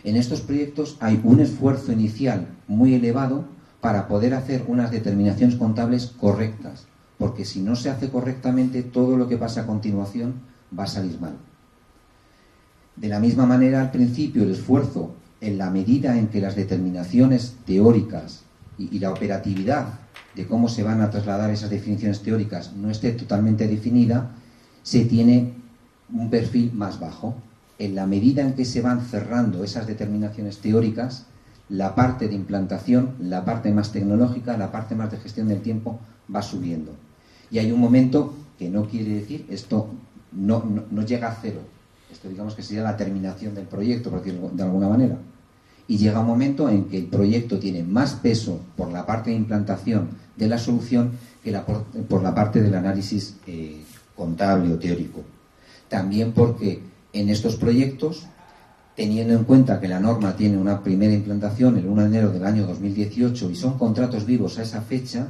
En estos proyectos hay un esfuerzo inicial muy elevado para poder hacer unas determinaciones contables correctas, porque si no se hace correctamente todo lo que pasa a continuación va a salir mal. De la misma manera, al principio el esfuerzo, en la medida en que las determinaciones teóricas y la operatividad de cómo se van a trasladar esas definiciones teóricas no esté totalmente definida, se tiene un perfil más bajo. En la medida en que se van cerrando esas determinaciones teóricas, la parte de implantación, la parte más tecnológica, la parte más de gestión del tiempo va subiendo. Y hay un momento que no quiere decir, esto no llega a cero. Esto digamos que sería la terminación del proyecto, por decirlo de alguna manera. Y llega un momento en que el proyecto tiene más peso por la parte de implantación de la solución que por la parte del análisis contable o teórico. También porque en estos proyectos teniendo en cuenta que la norma tiene una primera implantación el 1 de enero del año 2018 y son contratos vivos a esa fecha,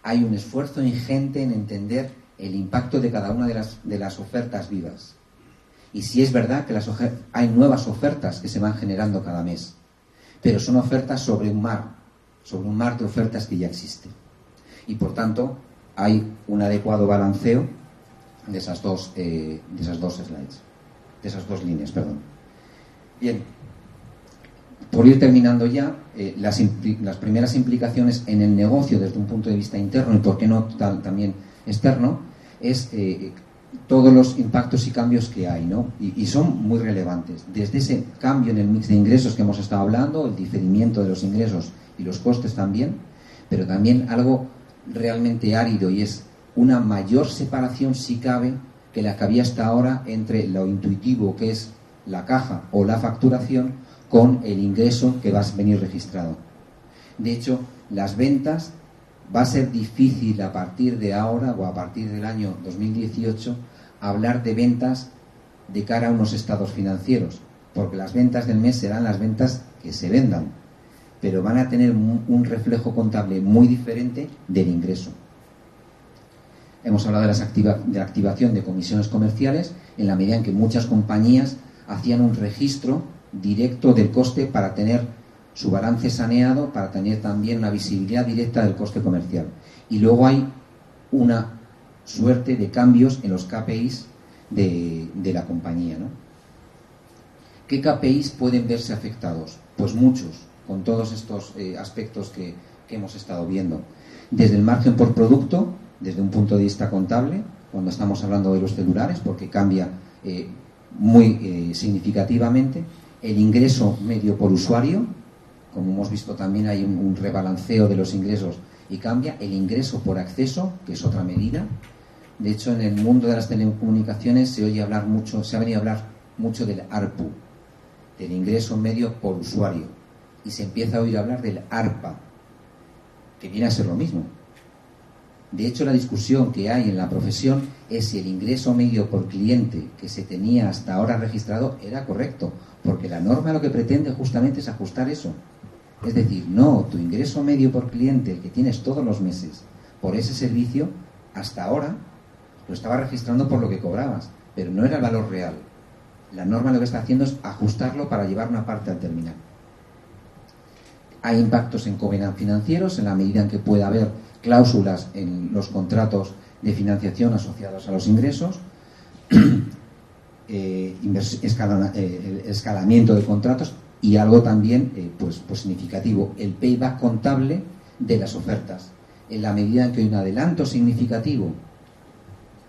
hay un esfuerzo ingente en entender el impacto de cada una de las ofertas vivas. Y sí es verdad que hay nuevas ofertas que se van generando cada mes, pero son ofertas sobre un mar de ofertas que ya existe. Y por tanto, hay un adecuado balanceo de esas dos slides, de esas dos líneas, perdón. Bien, por ir terminando ya, las primeras implicaciones en el negocio desde un punto de vista interno y por qué no también externo, es todos los impactos y cambios que hay, ¿no? Y son muy relevantes. Desde ese cambio en el mix de ingresos que hemos estado hablando, el diferimiento de los ingresos y los costes también, pero también algo realmente árido, y es una mayor separación, si cabe, que la que había hasta ahora entre lo intuitivo, que es la caja o la facturación, con el ingreso que va a venir registrado. De hecho, las ventas, va a ser difícil a partir de ahora o a partir del año 2018 hablar de ventas de cara a unos estados financieros, porque las ventas del mes serán las ventas que se vendan, pero van a tener un reflejo contable muy diferente del ingreso. Hemos hablado de la activación de comisiones comerciales, en la medida en que muchas compañías hacían un registro directo del coste para tener su balance saneado, para tener también una visibilidad directa del coste comercial. Y luego hay una suerte de cambios en los KPIs de la compañía, ¿no? ¿Qué KPIs pueden verse afectados? Pues muchos, con todos estos aspectos que hemos estado viendo. Desde el margen por producto, desde un punto de vista contable, cuando estamos hablando de los celulares, porque cambia muy significativamente. El ingreso medio por usuario, como hemos visto también hay un rebalanceo de los ingresos y cambia. El ingreso por acceso, que es otra medida. De hecho, en el mundo de las telecomunicaciones se ha venido a hablar mucho del ARPU, del ingreso medio por usuario, y se empieza a oír hablar del ARPA, que viene a ser lo mismo. De hecho, la discusión que hay en la profesión es si el ingreso medio por cliente que se tenía hasta ahora registrado era correcto, porque la norma lo que pretende justamente es ajustar eso. Es decir, no, tu ingreso medio por cliente, el que tienes todos los meses por ese servicio, hasta ahora lo estaba registrando por lo que cobrabas, pero no era el valor real. La norma lo que está haciendo es ajustarlo para llevar una parte al terminal. Hay impactos en covenant financieros en la medida en que pueda haber cláusulas en los contratos de financiación asociados a los ingresos, escalamiento de contratos y algo también pues significativo, el payback contable de las ofertas. En la medida en que hay un adelanto significativo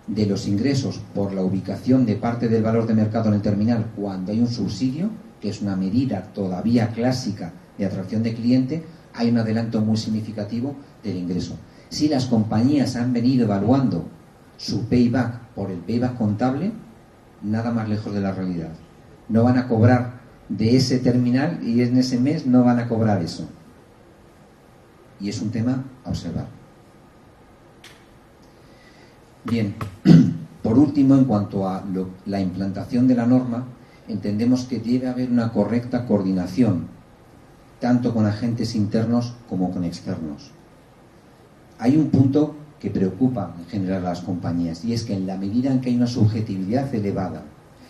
de los ingresos por la ubicación de parte del valor de mercado en el terminal cuando hay un subsidio, que es una medida todavía clásica de atracción de cliente, hay un adelanto muy significativo del ingreso. Si las compañías han venido evaluando su payback por el payback contable, nada más lejos de la realidad. No van a cobrar de ese terminal y en ese mes no van a cobrar eso. Y es un tema a observar. Bien, por último, en cuanto a la implantación de la norma, entendemos que debe haber una correcta coordinación, tanto con agentes internos como con externos. Hay un punto que preocupa en general a las compañías, y es que en la medida en que hay una subjetividad elevada,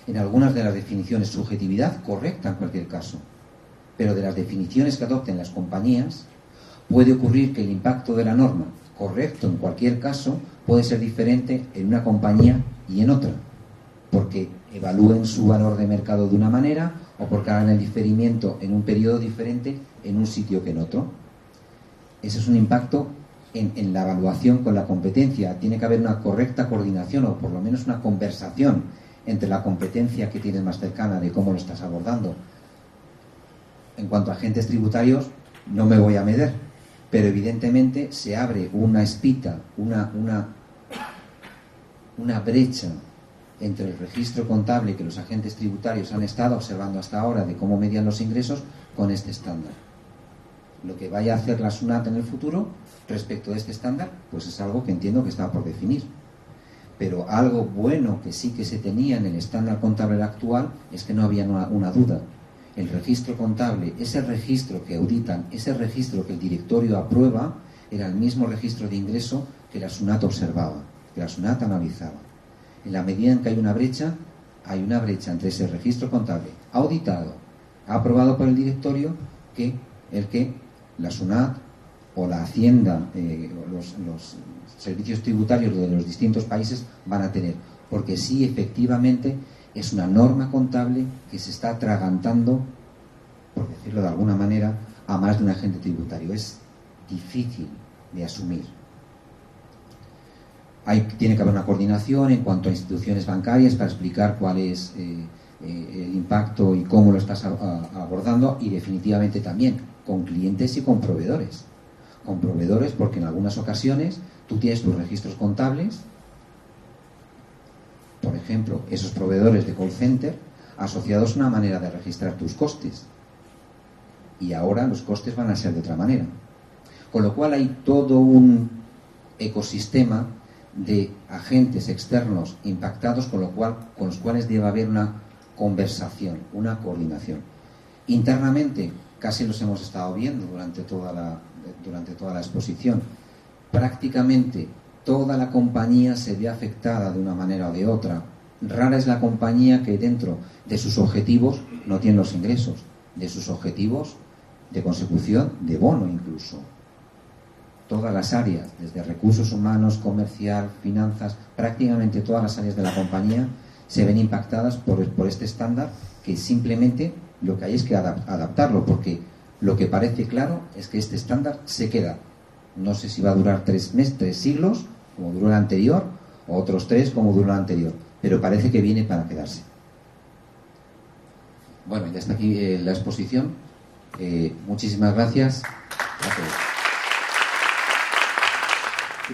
en algunas de las definiciones, subjetividad correcta en cualquier caso, pero de las definiciones que adopten las compañías, puede ocurrir que el impacto de la norma, correcto en cualquier caso, puede ser diferente en una compañía y en otra, porque evalúen su valor de mercado de una manera o porque hagan el diferimiento en un periodo diferente en un sitio que en otro. Ese es un impacto en la evaluación con la competencia. Tiene que haber una correcta coordinación o por lo menos una conversación entre la competencia que tienes más cercana de cómo lo estás abordando. En cuanto a agentes tributarios, no me voy a meter, pero evidentemente se abre una espita, una brecha entre el registro contable que los agentes tributarios han estado observando hasta ahora de cómo median los ingresos con este estándar. Lo que vaya a hacer la SUNAT en el futuro respecto de este estándar, pues es algo que entiendo que está por definir. Pero algo bueno que sí que se tenía en el estándar contable actual es que no había una duda. el registro contable, ese registro que auditan, ese registro que el directorio aprueba, era el mismo registro de ingreso que la SUNAT observaba, que la SUNAT analizaba. En la medida en que hay una brecha entre ese registro contable auditado, aprobado por el directorio, que el que la SUNAT o la Hacienda, los servicios tributarios de los distintos países van a tener. Porque sí, efectivamente, es una norma contable que se está atragantando, por decirlo de alguna manera, a más de un agente tributario. Es difícil de asumir. Tiene que haber una coordinación en cuanto a instituciones bancarias para explicar cuál es el impacto y cómo lo estás abordando, y definitivamente también con clientes y con proveedores. Con proveedores, porque en algunas ocasiones tú tienes tus registros contables, por ejemplo, esos proveedores de call center asociados a una manera de registrar tus costes, y ahora los costes van a ser de otra manera. Con lo cual hay todo un ecosistema de agentes externos impactados, con los cuales debe haber una conversación, una coordinación. Internamente, casi los hemos estado viendo durante toda la exposición. Prácticamente toda la compañía se ve afectada de una manera o de otra. Rara es la compañía que dentro de sus objetivos no tiene los ingresos, de sus objetivos de consecución de bono incluso. Todas las áreas, desde recursos humanos, comercial, finanzas, prácticamente todas las áreas de la compañía se ven impactadas por este estándar, que simplemente lo que hay es que adaptarlo, porque lo que parece claro es que este estándar se queda. No sé si va a durar 3 siglos, como duró el anterior, o otros 3 como duró el anterior, pero parece que viene para quedarse. Bueno, ya está aquí la exposición. Muchísimas gracias a todos.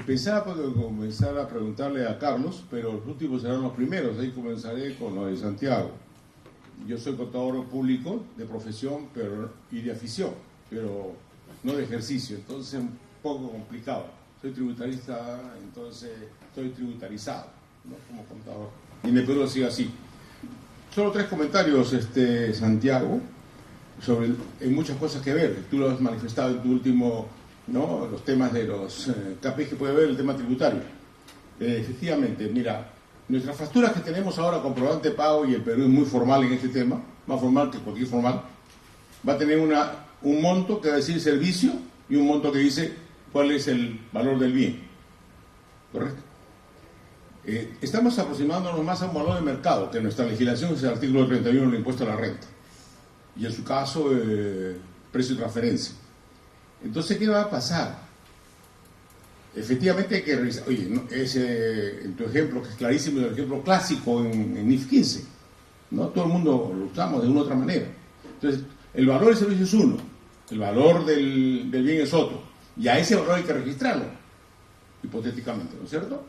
Pensaba comenzar a preguntarle a Carlos, pero los últimos serán los primeros. Ahí comenzaré con lo de Santiago. Yo soy contador público de profesión y de afición, pero no de ejercicio, entonces es un poco complicado. Soy tributarista, entonces estoy tributarizado, ¿no?, como contador. Y en el Perú sigue así. Solo 3 comentarios, Santiago, hay muchas cosas que ver. Tú lo has manifestado en tu último, ¿no?, los temas de los KPIs que puede ver el tema tributario. Efectivamente, mira, nuestras facturas que tenemos ahora, comprobante de pago, y el Perú es muy formal en este tema, más formal que cualquier formal, va a tener un monto que va a decir servicio y un monto que dice cuál es el valor del bien. ¿Correcto? Estamos aproximándonos más a un valor de mercado, que en nuestra legislación es el artículo 31 del impuesto a la renta. Y en su caso, precio de transferencia. Entonces, ¿qué va a pasar? Efectivamente hay que revisar. Oye, ¿no?, en tu ejemplo, que es clarísimo, el ejemplo clásico en NIF 15, ¿no? Todo el mundo lo usamos de una u otra manera. Entonces, el valor del servicio es uno, el valor del bien es otro, y a ese valor hay que registrarlo, hipotéticamente, ¿no es cierto?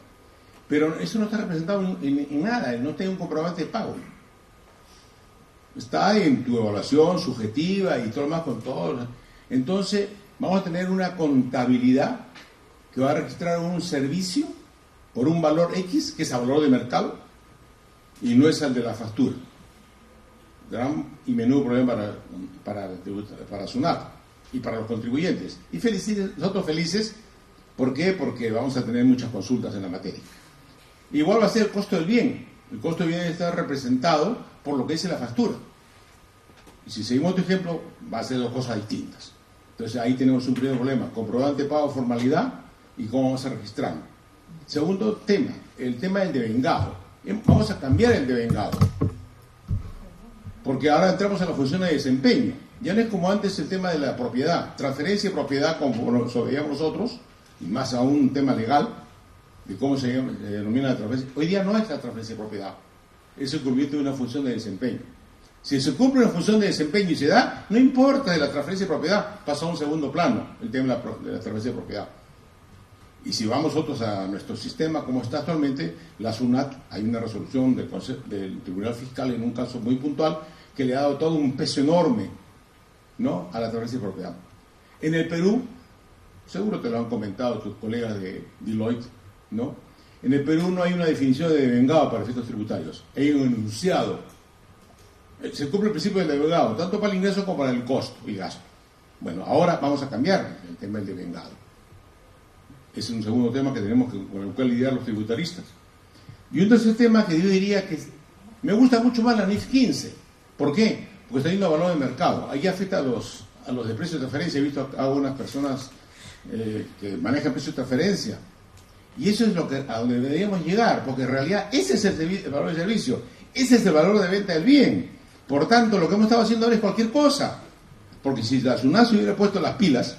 Pero eso no está representado en nada, no tiene un comprobante de pago. Está en tu evaluación subjetiva y todo lo más con todo. Entonces, vamos a tener una contabilidad que va a registrar un servicio por un valor X, que es el valor de mercado, y no es el de la factura. Gran y menudo problema para SUNAT y para los contribuyentes. Y nosotros felices, ¿por qué? Porque vamos a tener muchas consultas en la materia. Igual va a ser el costo del bien. El costo del bien está representado por lo que dice la factura. Y si seguimos otro ejemplo, va a ser 2 cosas distintas. Entonces ahí tenemos un primer problema: comprobante, pago, formalidad y cómo vamos a registrar. Segundo tema, el tema del devengado. Vamos a cambiar el devengado, porque ahora entramos en la función de desempeño. Ya no es como antes el tema de la propiedad, transferencia de propiedad, como lo veíamos nosotros, y más aún un tema legal de cómo se denomina la transferencia. Hoy día no es la transferencia de propiedad, eso se convierte en una función de desempeño. Si se cumple una función de desempeño y se da, no importa de la transferencia de propiedad, pasa a un segundo plano el tema de la transferencia de propiedad. Y si vamos nosotros a nuestro sistema como está actualmente, la SUNAT, hay una resolución del Tribunal Fiscal en un caso muy puntual que le ha dado todo un peso enorme, ¿no?, a la transferencia de propiedad. En el Perú, seguro te lo han comentado tus colegas de Deloitte, ¿no? En el Perú no hay una definición de devengado para efectos tributarios. Hay un enunciado Se cumple el principio del devengado, tanto para el ingreso como para el costo y gasto. Bueno, ahora vamos a cambiar el tema del devengado. Ese es un segundo tema que tenemos con el cual lidiar los tributaristas. Y un tercer tema que yo diría que me gusta mucho más la NIF 15. ¿Por qué? Porque está yendo a valor de mercado. Ahí afecta a los de precios de transferencia. He visto a algunas personas que manejan precios de transferencia. Y eso es a donde deberíamos llegar, porque en realidad ese es el valor del servicio, ese es el valor de venta del bien. Por tanto, lo que hemos estado haciendo ahora es cualquier cosa. Porque si la SUNASI hubiera puesto las pilas,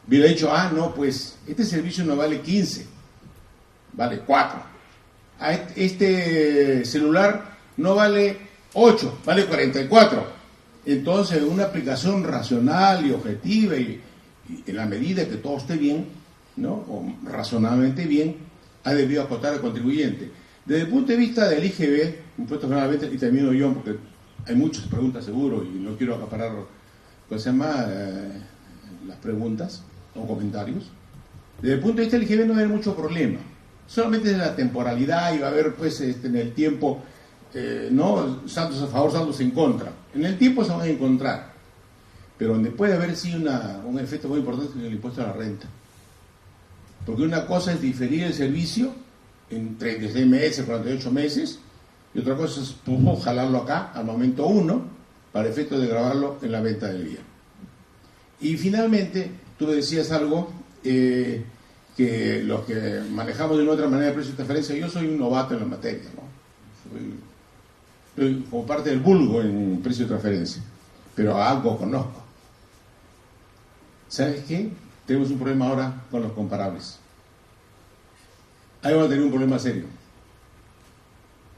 hubiera dicho, no, pues este servicio no vale 15, vale 4. Este celular no vale 8, vale 44. Entonces, una aplicación racional y objetiva y en la medida que todo esté bien, ¿no? O razonablemente bien, ha debido acotar al contribuyente. Desde el punto de vista del IGB, Impuesto General de Venta, y termino yo porque hay muchas preguntas seguro y no quiero acaparar, las preguntas o comentarios. Desde el punto de vista del IGB no va a haber mucho problema. Solamente de la temporalidad y va a haber pues en el tiempo, no saldos a favor, saldos en contra. En el tiempo se van a encontrar. Pero donde puede haber sí un efecto muy importante en el impuesto a la renta. Porque una cosa es diferir el servicio en 36 meses, 48 meses, y otra cosa es jalarlo acá al momento 1 para efecto de grabarlo en la venta del bien. Y finalmente, tú me decías algo que los que manejamos de una otra manera de precio de transferencia, yo soy un novato en la materia, ¿no? Soy como parte del vulgo en precio de transferencia, pero algo conozco. ¿Sabes qué? Tenemos un problema ahora con los comparables. Ahí vamos a tener un problema serio.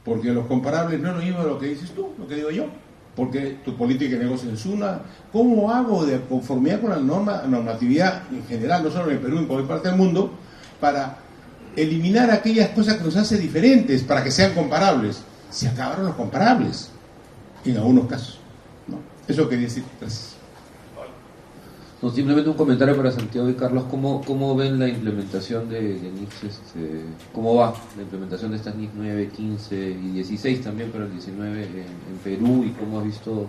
Porque los comparables no es lo mismo de lo que dices tú, lo que digo yo. Porque tu política de negocios es una. ¿Cómo hago de conformidad con la normatividad en general, no solo en el Perú, en cualquier parte del mundo, para eliminar aquellas cosas que nos hacen diferentes, para que sean comparables? Se acabaron los comparables, en algunos casos, ¿no? Eso quería decir. Gracias. No, simplemente un comentario para Santiago y Carlos. ¿Cómo ven la implementación de NIF? ¿Cómo va la implementación de estas NIF 9, 15 y 16 también para el 19 en Perú? ¿Y cómo ha visto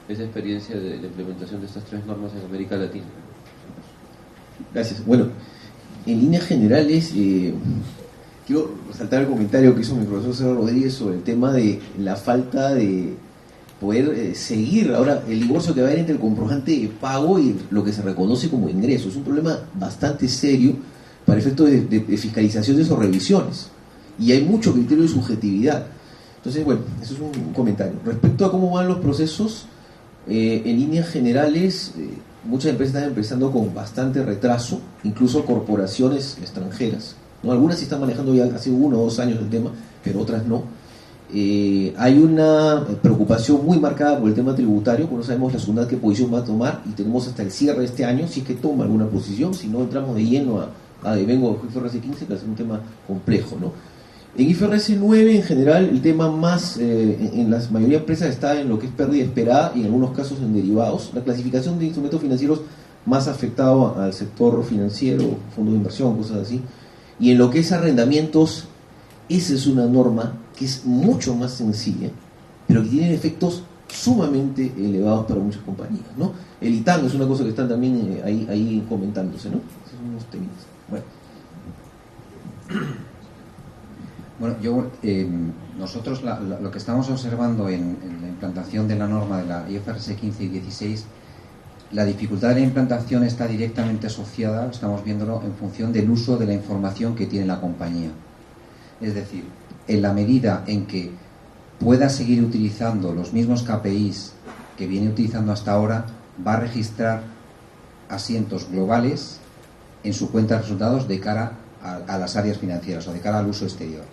esa experiencia de la implementación de estas tres normas en América Latina? Gracias. Bueno, en líneas generales, quiero resaltar el comentario que hizo mi profesor César Rodríguez sobre el tema de la falta de poder seguir ahora el divorcio que va a haber entre el comprobante de pago y lo que se reconoce como ingreso. Es un problema bastante serio para efectos de fiscalización de esas revisiones, y hay mucho criterio de subjetividad. Entonces, bueno, eso es un comentario. Respecto a cómo van los procesos, en líneas generales, muchas empresas están empezando con bastante retraso, incluso corporaciones extranjeras, ¿no? Algunas sí están manejando ya hace 1 o 2 años el tema, pero otras no. Hay una preocupación muy marcada por el tema tributario, porque no sabemos la SUNAT qué posición va a tomar, y tenemos hasta el cierre de este año si es que toma alguna posición. Si no, entramos de lleno a devengo de IFRS 15, que es un tema complejo, ¿no? En IFRS 9 en general el tema más en la mayoría de empresas está en lo que es pérdida esperada y en algunos casos en derivados. La clasificación de instrumentos financieros más afectado al sector financiero, fondos de inversión, cosas así. Y en lo que es arrendamientos, esa es una norma que es mucho más sencilla, pero que tiene efectos sumamente elevados para muchas compañías, ¿no? El ITAM es una cosa que están también ahí comentándose, ¿no? Esos son unos temitas. Bueno, nosotros lo que estamos observando en la implantación de la norma de la IFRS 15 y 16, la dificultad de la implantación está directamente asociada, estamos viéndolo en función del uso de la información que tiene la compañía. Es decir, en la medida en que pueda seguir utilizando los mismos KPIs que viene utilizando hasta ahora, va a registrar asientos globales en su cuenta de resultados de cara a las áreas financieras o de cara al uso exterior,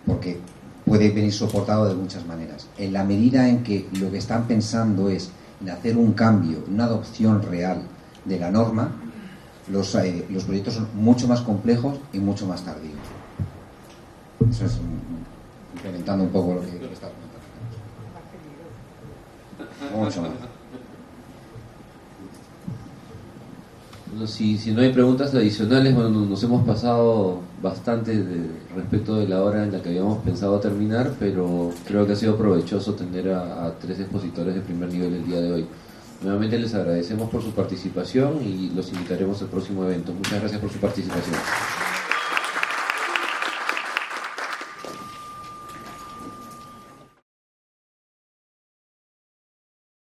porque puede venir soportado de muchas maneras. En la medida en que lo que están pensando es en hacer un cambio, una adopción real de la norma, los proyectos son mucho más complejos y mucho más tardíos. Eso es implementando un poco lo que está comentando. Mucho más. Bueno, si no hay preguntas adicionales, bueno, nos hemos pasado bastante respecto de la hora en la que habíamos pensado terminar, pero creo que ha sido provechoso tener a 3 expositores de primer nivel el día de hoy. Nuevamente les agradecemos por su participación y los invitaremos al próximo evento. Muchas gracias por su participación.